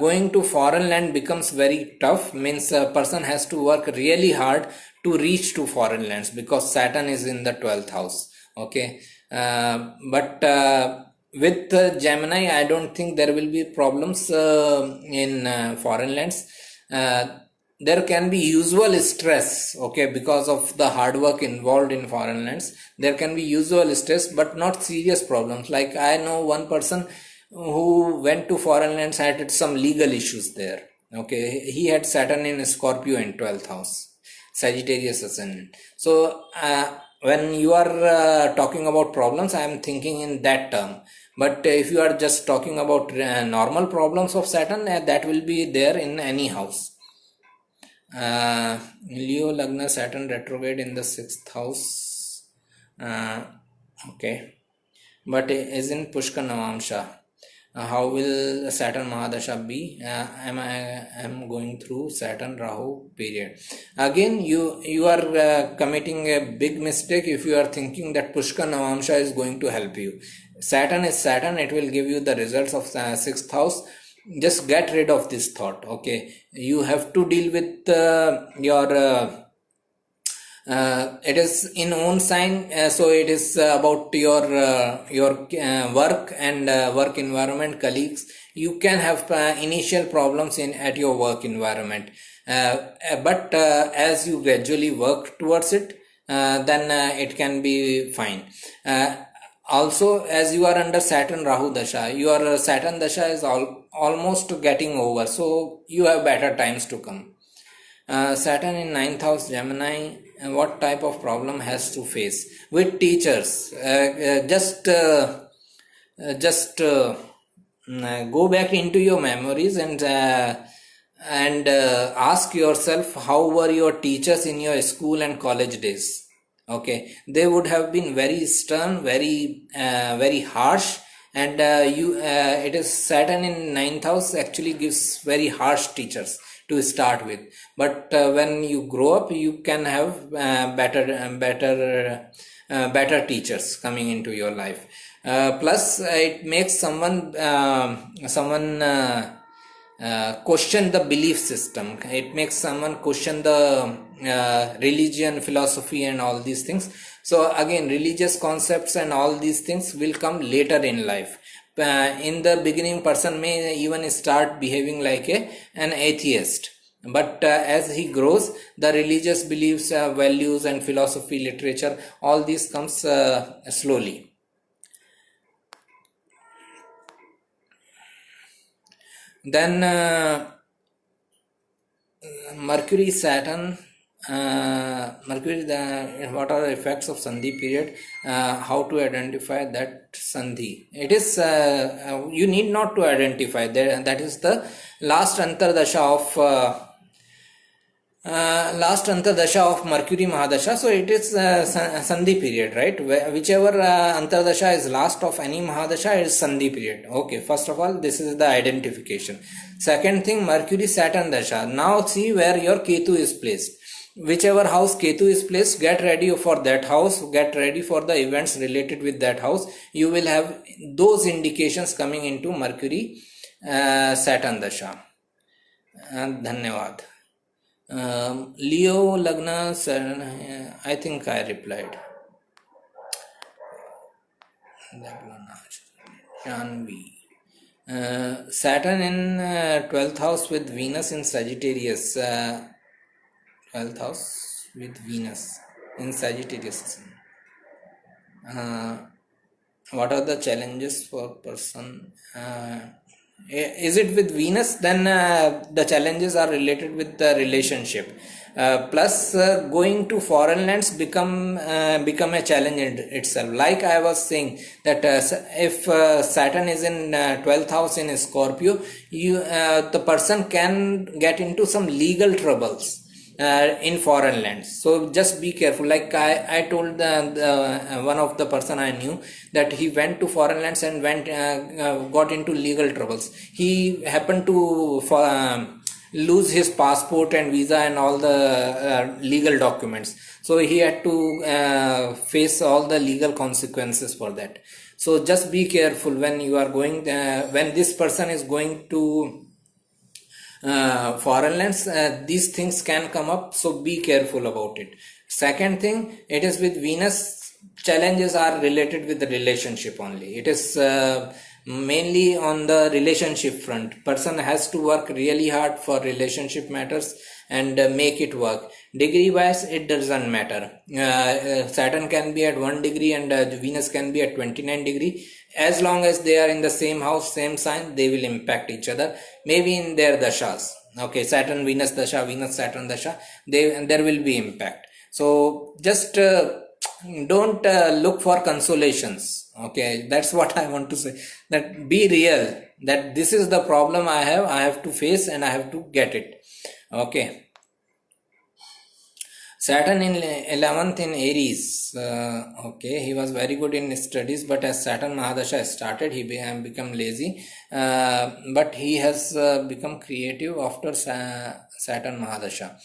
going to foreign land becomes very tough, means a person has to work really hard to reach to foreign lands because Saturn is in the 12th house. Okay, but with Gemini, I don't think there will be problems in foreign lands. There can be usual stress, okay, because of the hard work involved in foreign lands. There can be usual stress, but not serious problems. Like I know one person who went to foreign lands, had some legal issues there. Okay, he had Saturn in Scorpio in 12th house, Sagittarius ascendant. So when you are talking about problems, I am thinking in that term. But if you are just talking about normal problems of Saturn, that will be there in any house. Leo Lagna, Saturn retrograde in the 6th house. Okay, but is in Pushkar Navamsha. How will Saturn Mahadasha be? I'm going through Saturn Rahu period. Again, you are committing a big mistake if you are thinking that Pushkar Navamsha is going to help you. Saturn is Saturn. It will give you the results of 6th house. Just get rid of this thought. Okay, you have to deal with your it is in own sign, so it is about your work and work environment, colleagues. You can have initial problems at your work environment, but as you gradually work towards it, then it can be fine. Also, as you are under Saturn Rahu Dasha, your Saturn Dasha is almost getting over, so you have better times to come. Saturn in 9th house Gemini, what type of problem has to face with teachers? Just go back into your memories and ask yourself, how were your teachers in your school and college days? Okay, they would have been very stern, very harsh, and it is Saturn in 9th house actually gives very harsh teachers to start with, but when you grow up, you can have better teachers coming into your life. Plus, it makes someone question the belief system. It makes someone question the religion, philosophy, and all these things. So again, religious concepts and all these things will come later in life. In the beginning, person may even start behaving like an atheist, but as he grows, the religious beliefs, values, and philosophy, literature, all these comes slowly. Then Mercury, Saturn. Mercury, what are the effects of Sandhi period? How to identify that Sandhi? It is, you need not to identify that is the last Antardasha of Mercury Mahadasha. So it is Sandhi period, right? Whichever Antardasha is last of any Mahadasha is Sandhi period. Okay, first of all, this is the identification. Second thing, Mercury Saturn Dasha. Now see where your Ketu is placed. Whichever house Ketu is placed, get ready for that house, get ready for the events related with that house. You will have those indications coming into Mercury Saturn Dasha. Dhanyavad. Leo Lagna, I think I replied. Janvi. Saturn in 12th house with Venus in Sagittarius. 12th house with Venus in Sagittarius. What are the challenges for person? Is it with Venus? Then the challenges are related with the relationship. Plus, going to foreign lands become a challenge in itself. Like I was saying that if Saturn is in 12th house in Scorpio, the person can get into some legal troubles in foreign lands. So just be careful. Like I told one of the person I knew that he went to foreign lands and got into legal troubles. He happened to lose his passport and visa and all the legal documents. So he had to face all the legal consequences for that. So just be careful when you are going, when this person is going to foreign lands, these things can come up, so be careful about it. Second thing, it is with Venus, challenges are related with the relationship only. It is mainly on the relationship front. Person has to work really hard for relationship matters and make it work. Degree wise, it doesn't matter. Saturn can be at 1 degree and Venus can be at 29 degree. As long as they are in the same house, same sign, they will impact each other. Maybe in their dashas. Okay, Saturn Venus dasha, Venus Saturn dasha, there will be impact. So just don't look for consolations. Okay, that's what I want to say. That be real. That this is the problem I have to face and I have to get it. Okay. Saturn in 11th in Aries. Okay, he was very good in studies, but as Saturn Mahadasha started, he become lazy. But he has become creative after Saturn Mahadasha.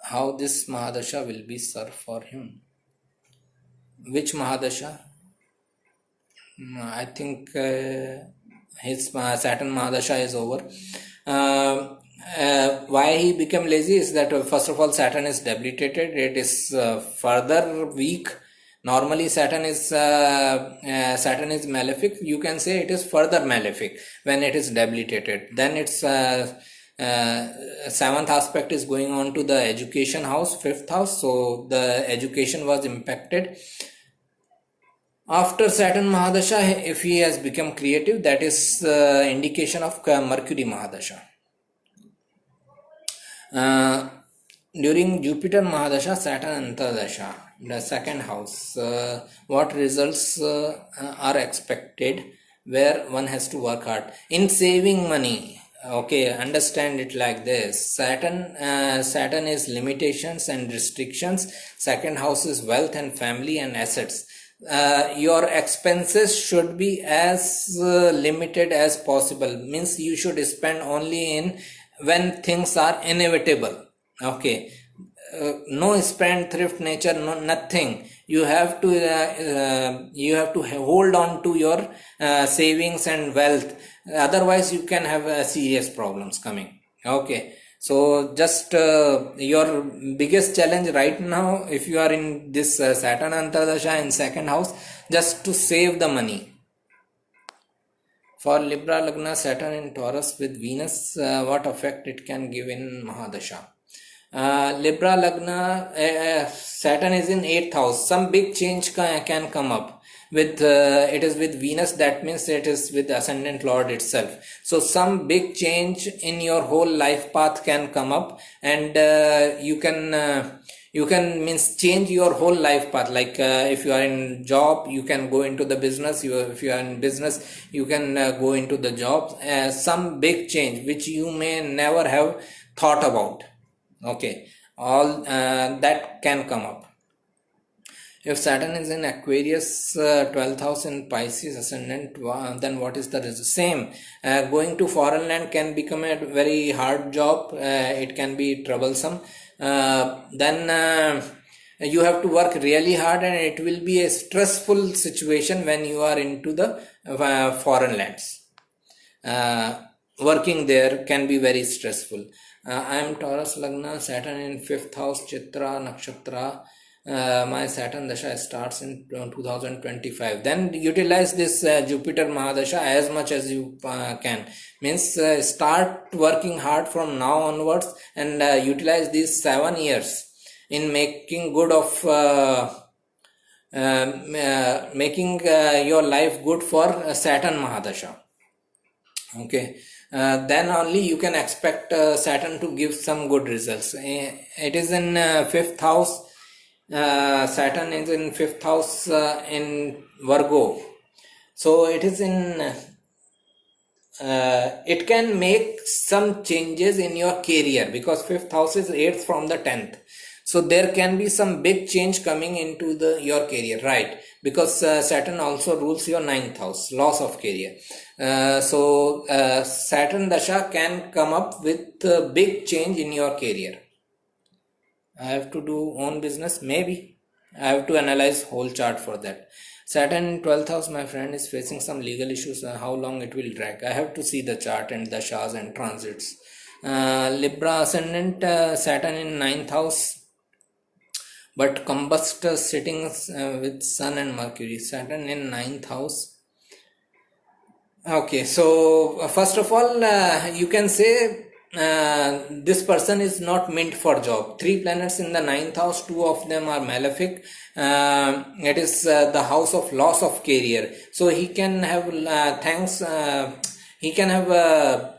How this Mahadasha will be served for him? Which Mahadasha? I think his Saturn Mahadasha is over. Why he became lazy is that first of all, Saturn is debilitated. It is further weak. Normally Saturn is malefic. You can say it is further malefic when it is debilitated. Then its seventh aspect is going on to the education house, fifth house. So the education was impacted. After Saturn Mahadasha, if he has become creative, that is indication of Mercury Mahadasha. During Jupiter Mahadasha, Saturn Antardasha, the second house, what results are expected where one has to work hard in saving money? Okay, understand it like this. Saturn is limitations and restrictions. Second house is wealth and family and assets. Your expenses should be as limited as possible. Means you should spend only in when things are inevitable. Okay, no spend thrift nature, no nothing. You have to hold on to your savings and wealth. Otherwise, you can have serious problems coming. Okay. So just your biggest challenge right now, if you are in this Saturn Antardasha in second house, just to save the money. For Libra Lagna, Saturn in Taurus with Venus, what effect it can give in Mahadasha? Libra Lagna, Saturn is in 8th house. Some big change can come up. With it is with Venus, that means it is with Ascendant Lord itself. So some big change in your whole life path can come up, and you can means change your whole life path. Like if you are in job, you can go into the business. If you are in business, you can go into the job. Some big change which you may never have thought about. Okay, all that can come up. If Saturn is in Aquarius, 12th house in Pisces ascendant, then what is the result? Same. Going to foreign land can become a very hard job. It can be troublesome. Then you have to work really hard, and it will be a stressful situation when you are into the foreign lands. Working there can be very stressful. I am Taurus Lagna, Saturn in 5th house, Chitra Nakshatra. My Saturn Dasha starts in 2025. Then utilize this Jupiter Mahadasha as much as you can. Means start working hard from now onwards and utilize these 7 years in making good of making your life good for Saturn Mahadasha. Okay, then only you can expect Saturn to give some good results. It is in fifth house. Saturn is in fifth house in Virgo, so it is in. It can make some changes in your career because fifth house is 8th from the 10th. So there can be some big change coming into your career, right? Because Saturn also rules your 9th house, loss of career. So Saturn Dasha can come up with a big change in your career. I have to do own business, maybe. I have to analyze whole chart for that. Saturn in 12th house, my friend, is facing some legal issues. How long it will drag? I have to see the chart and the dashas and transits. Libra ascendant, Saturn in 9th house, but combust sitting with Sun and Mercury. Saturn in 9th house. Okay, so first of all, you can say this person is not meant for job. 3 planets in the 9th house, 2 of them are malefic. It is the house of loss of career. So he can have he can have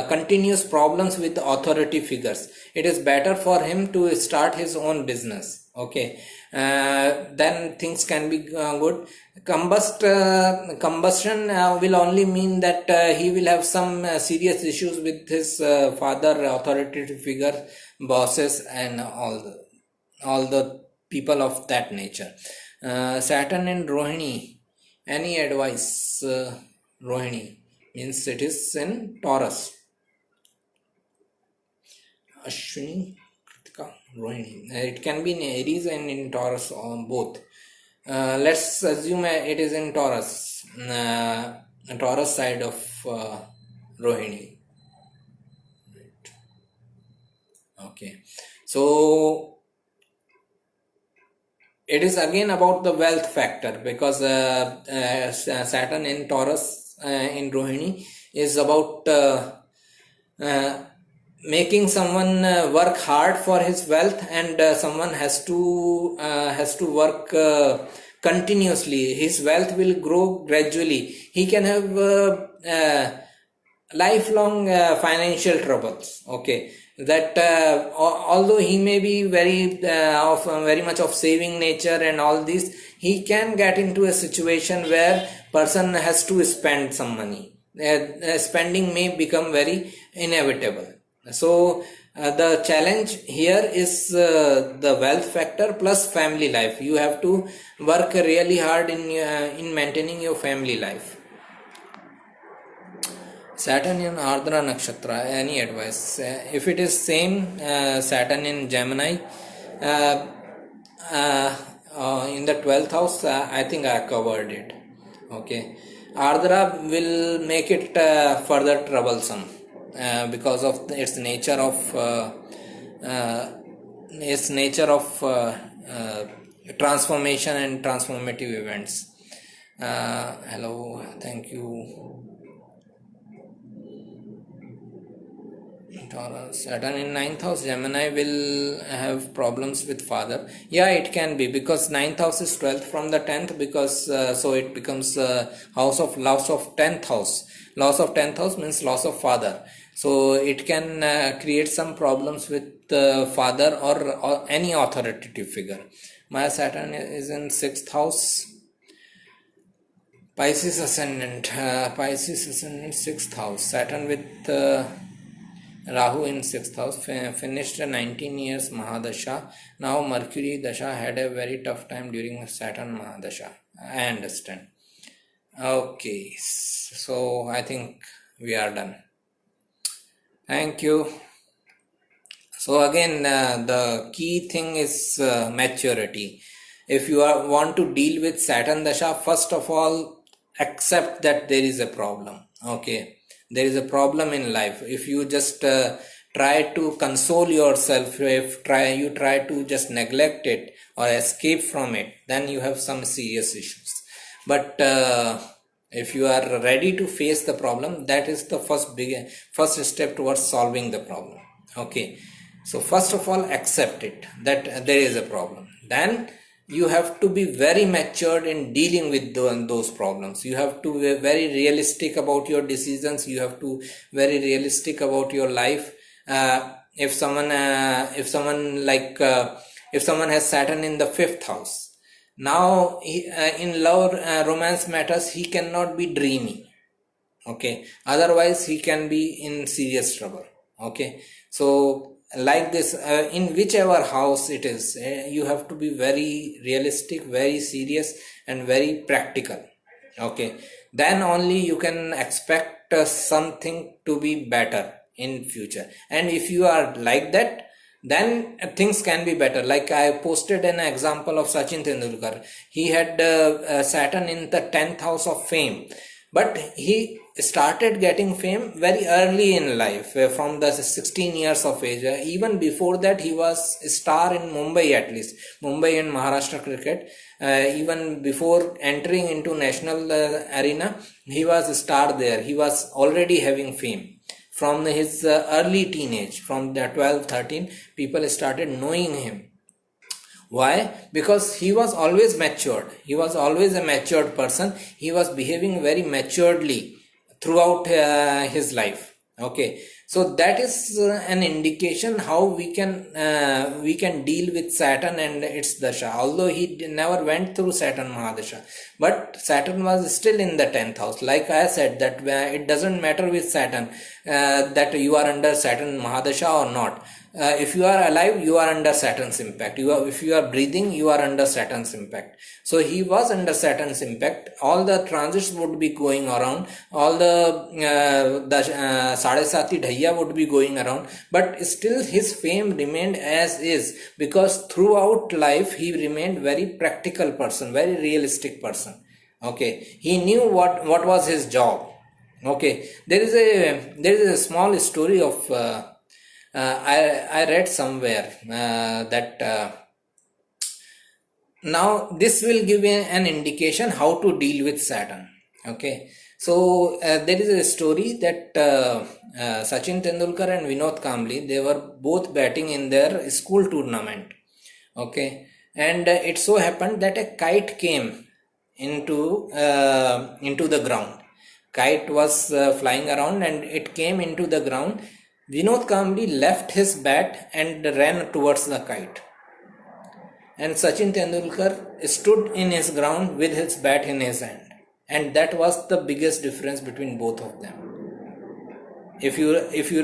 continuous problems with authority figures. It is better for him to start his own business. Okay, then things can be good. Combustion will only mean that he will have some serious issues with his father, authoritative figure, bosses, and all the people of that nature. Saturn in Rohini. Any advice? Rohini means it is in Taurus. Ashwini, Kritika, Rohini. It can be in Aries and in Taurus, or both. Let's assume it is in Taurus, Taurus side of Rohini. Right. Okay, so it is again about the wealth factor because Saturn in Taurus in Rohini is about making someone work hard for his wealth, and someone has to work continuously. His wealth will grow gradually. He can have lifelong financial troubles. Okay, that although he may be very much of saving nature and all this, he can get into a situation where person has to spend some money. Spending may become very inevitable. So the challenge here is the wealth factor plus family life. You have to work really hard in maintaining your family life. Saturn in Ardra Nakshatra, any advice? If it is same Saturn in Gemini in the 12th house, I think I covered it. Okay, Ardra will make it further troublesome because of its nature of transformation and transformative events. Hello, thank you. Saturn in 9th house, Gemini will have problems with father. Yeah, it can be because 9th house is 12th from the 10th, because so it becomes house of loss of 10th house. Loss of 10th house means loss of father. So it can create some problems with father or any authoritative figure. My Saturn is in 6th house. Pisces ascendant. 6th house. Saturn with Rahu in 6th house, finished 19 years Mahadasha. Now Mercury Dasha had a very tough time during Saturn Mahadasha. I understand. Okay, so I think we are done. Thank you. So again, the key thing is maturity. If you want to deal with Saturn Dasha, first of all, accept that there is a problem. Okay, there is a problem in life. If you just try to console yourself, if you try to just neglect it or escape from it, then you have some serious issues. But if you are ready to face the problem, that is the first step towards solving the problem. Okay, so first of all, accept it that there is a problem. Then you have to be very matured in dealing with those problems. You have to be very realistic about your decisions. You have to very realistic about your life. If someone has Saturn in the 5th house, now in love, romance matters, he cannot be dreamy. Okay, otherwise he can be in serious trouble. Okay, so like this, in whichever house it is, you have to be very realistic, very serious, and very practical. Okay, then only you can expect something to be better in future. And if you are like that, then things can be better. Like I posted an example of Sachin Tendulkar. He had Saturn in the 10th house of fame, but he started getting fame very early in life, from the 16 years of age. Even before that, he was a star in Mumbai, at least Mumbai and Maharashtra cricket. Even before entering into national arena, he was a star there. He was already having fame from his early teenage. From the 12, 13, people started knowing him. Why? Because he was always matured. He was always a matured person. He was behaving very maturedly throughout his life. Okay, so that is an indication how we can deal with Saturn and its dasha. Although he never went through Saturn Mahadasha, but Saturn was still in the 10th house. Like I said, that it doesn't matter with Saturn that you are under Saturn Mahadasha or not. If you are alive, you are under Saturn's impact. If you are breathing, you are under Saturn's impact. So he was under Saturn's impact. All the transits would be going around. All the Sade Sati Dhaiya would be going around. But still his fame remained as is, because throughout life he remained very practical person, very realistic person. Okay, he knew what was his job. Okay, there is a small story of I read somewhere that now this will give an indication how to deal with Saturn. Okay, so there is a story that Sachin Tendulkar and Vinod Kambli, they were both batting in their school tournament. Okay, and it so happened that a kite came into the ground. Kite was flying around and it came into the ground. Vinod Kambli left his bat and ran towards the kite. And Sachin Tendulkar stood in his ground with his bat in his hand. And that was the biggest difference between both of them. If you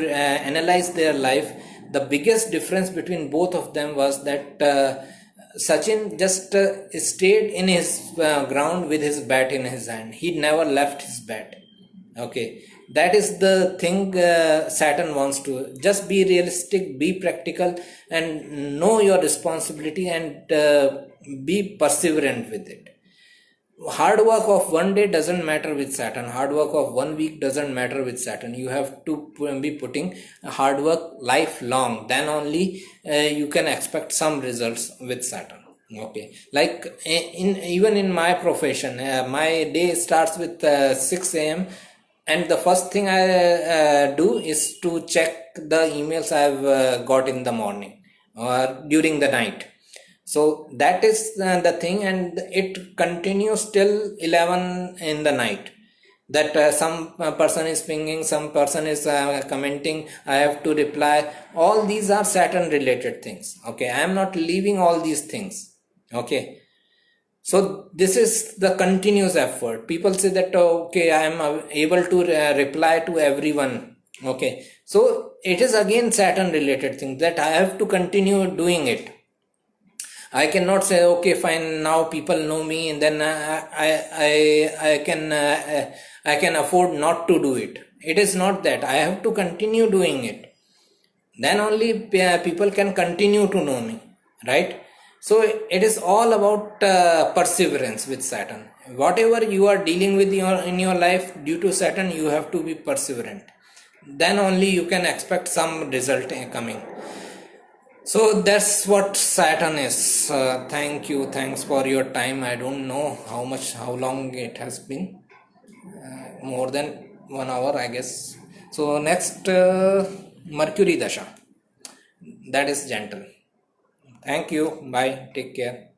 analyze their life, the biggest difference between both of them was that Sachin just stayed in his ground with his bat in his hand. He never left his bat. Okay, that is the thing Saturn wants to. Just be realistic, be practical, and know your responsibility, and be perseverant with it. Hard work of one day doesn't matter with Saturn. Hard work of 1 week doesn't matter with Saturn. You have to be putting hard work lifelong. Then only you can expect some results with Saturn. Okay, like even in my profession, my day starts with 6 a.m. and the first thing I do is to check the emails I've got in the morning or during the night. So that is the thing, and it continues till 11 in the night. That some person is pinging, some person is commenting, I have to reply. All these are Saturn related things. Okay, I am not leaving all these things. Okay, so this is the continuous effort. People say that okay, I am able to reply to everyone. Okay, so it is again Saturn related thing that I have to continue doing it. I cannot say okay, fine, now people know me and then I can afford not to do it. It is not that. I have to continue doing it. Then only people can continue to know me, right? So it is all about perseverance with Saturn. Whatever you are dealing with in your life due to Saturn, you have to be perseverant. then only you can expect some result coming. So that's what Saturn is. Thank you, thanks for your time. I don't know how long it has been, more than 1 hour I guess. So next, Mercury Dasha, that is gentle. Thank you, bye, take care.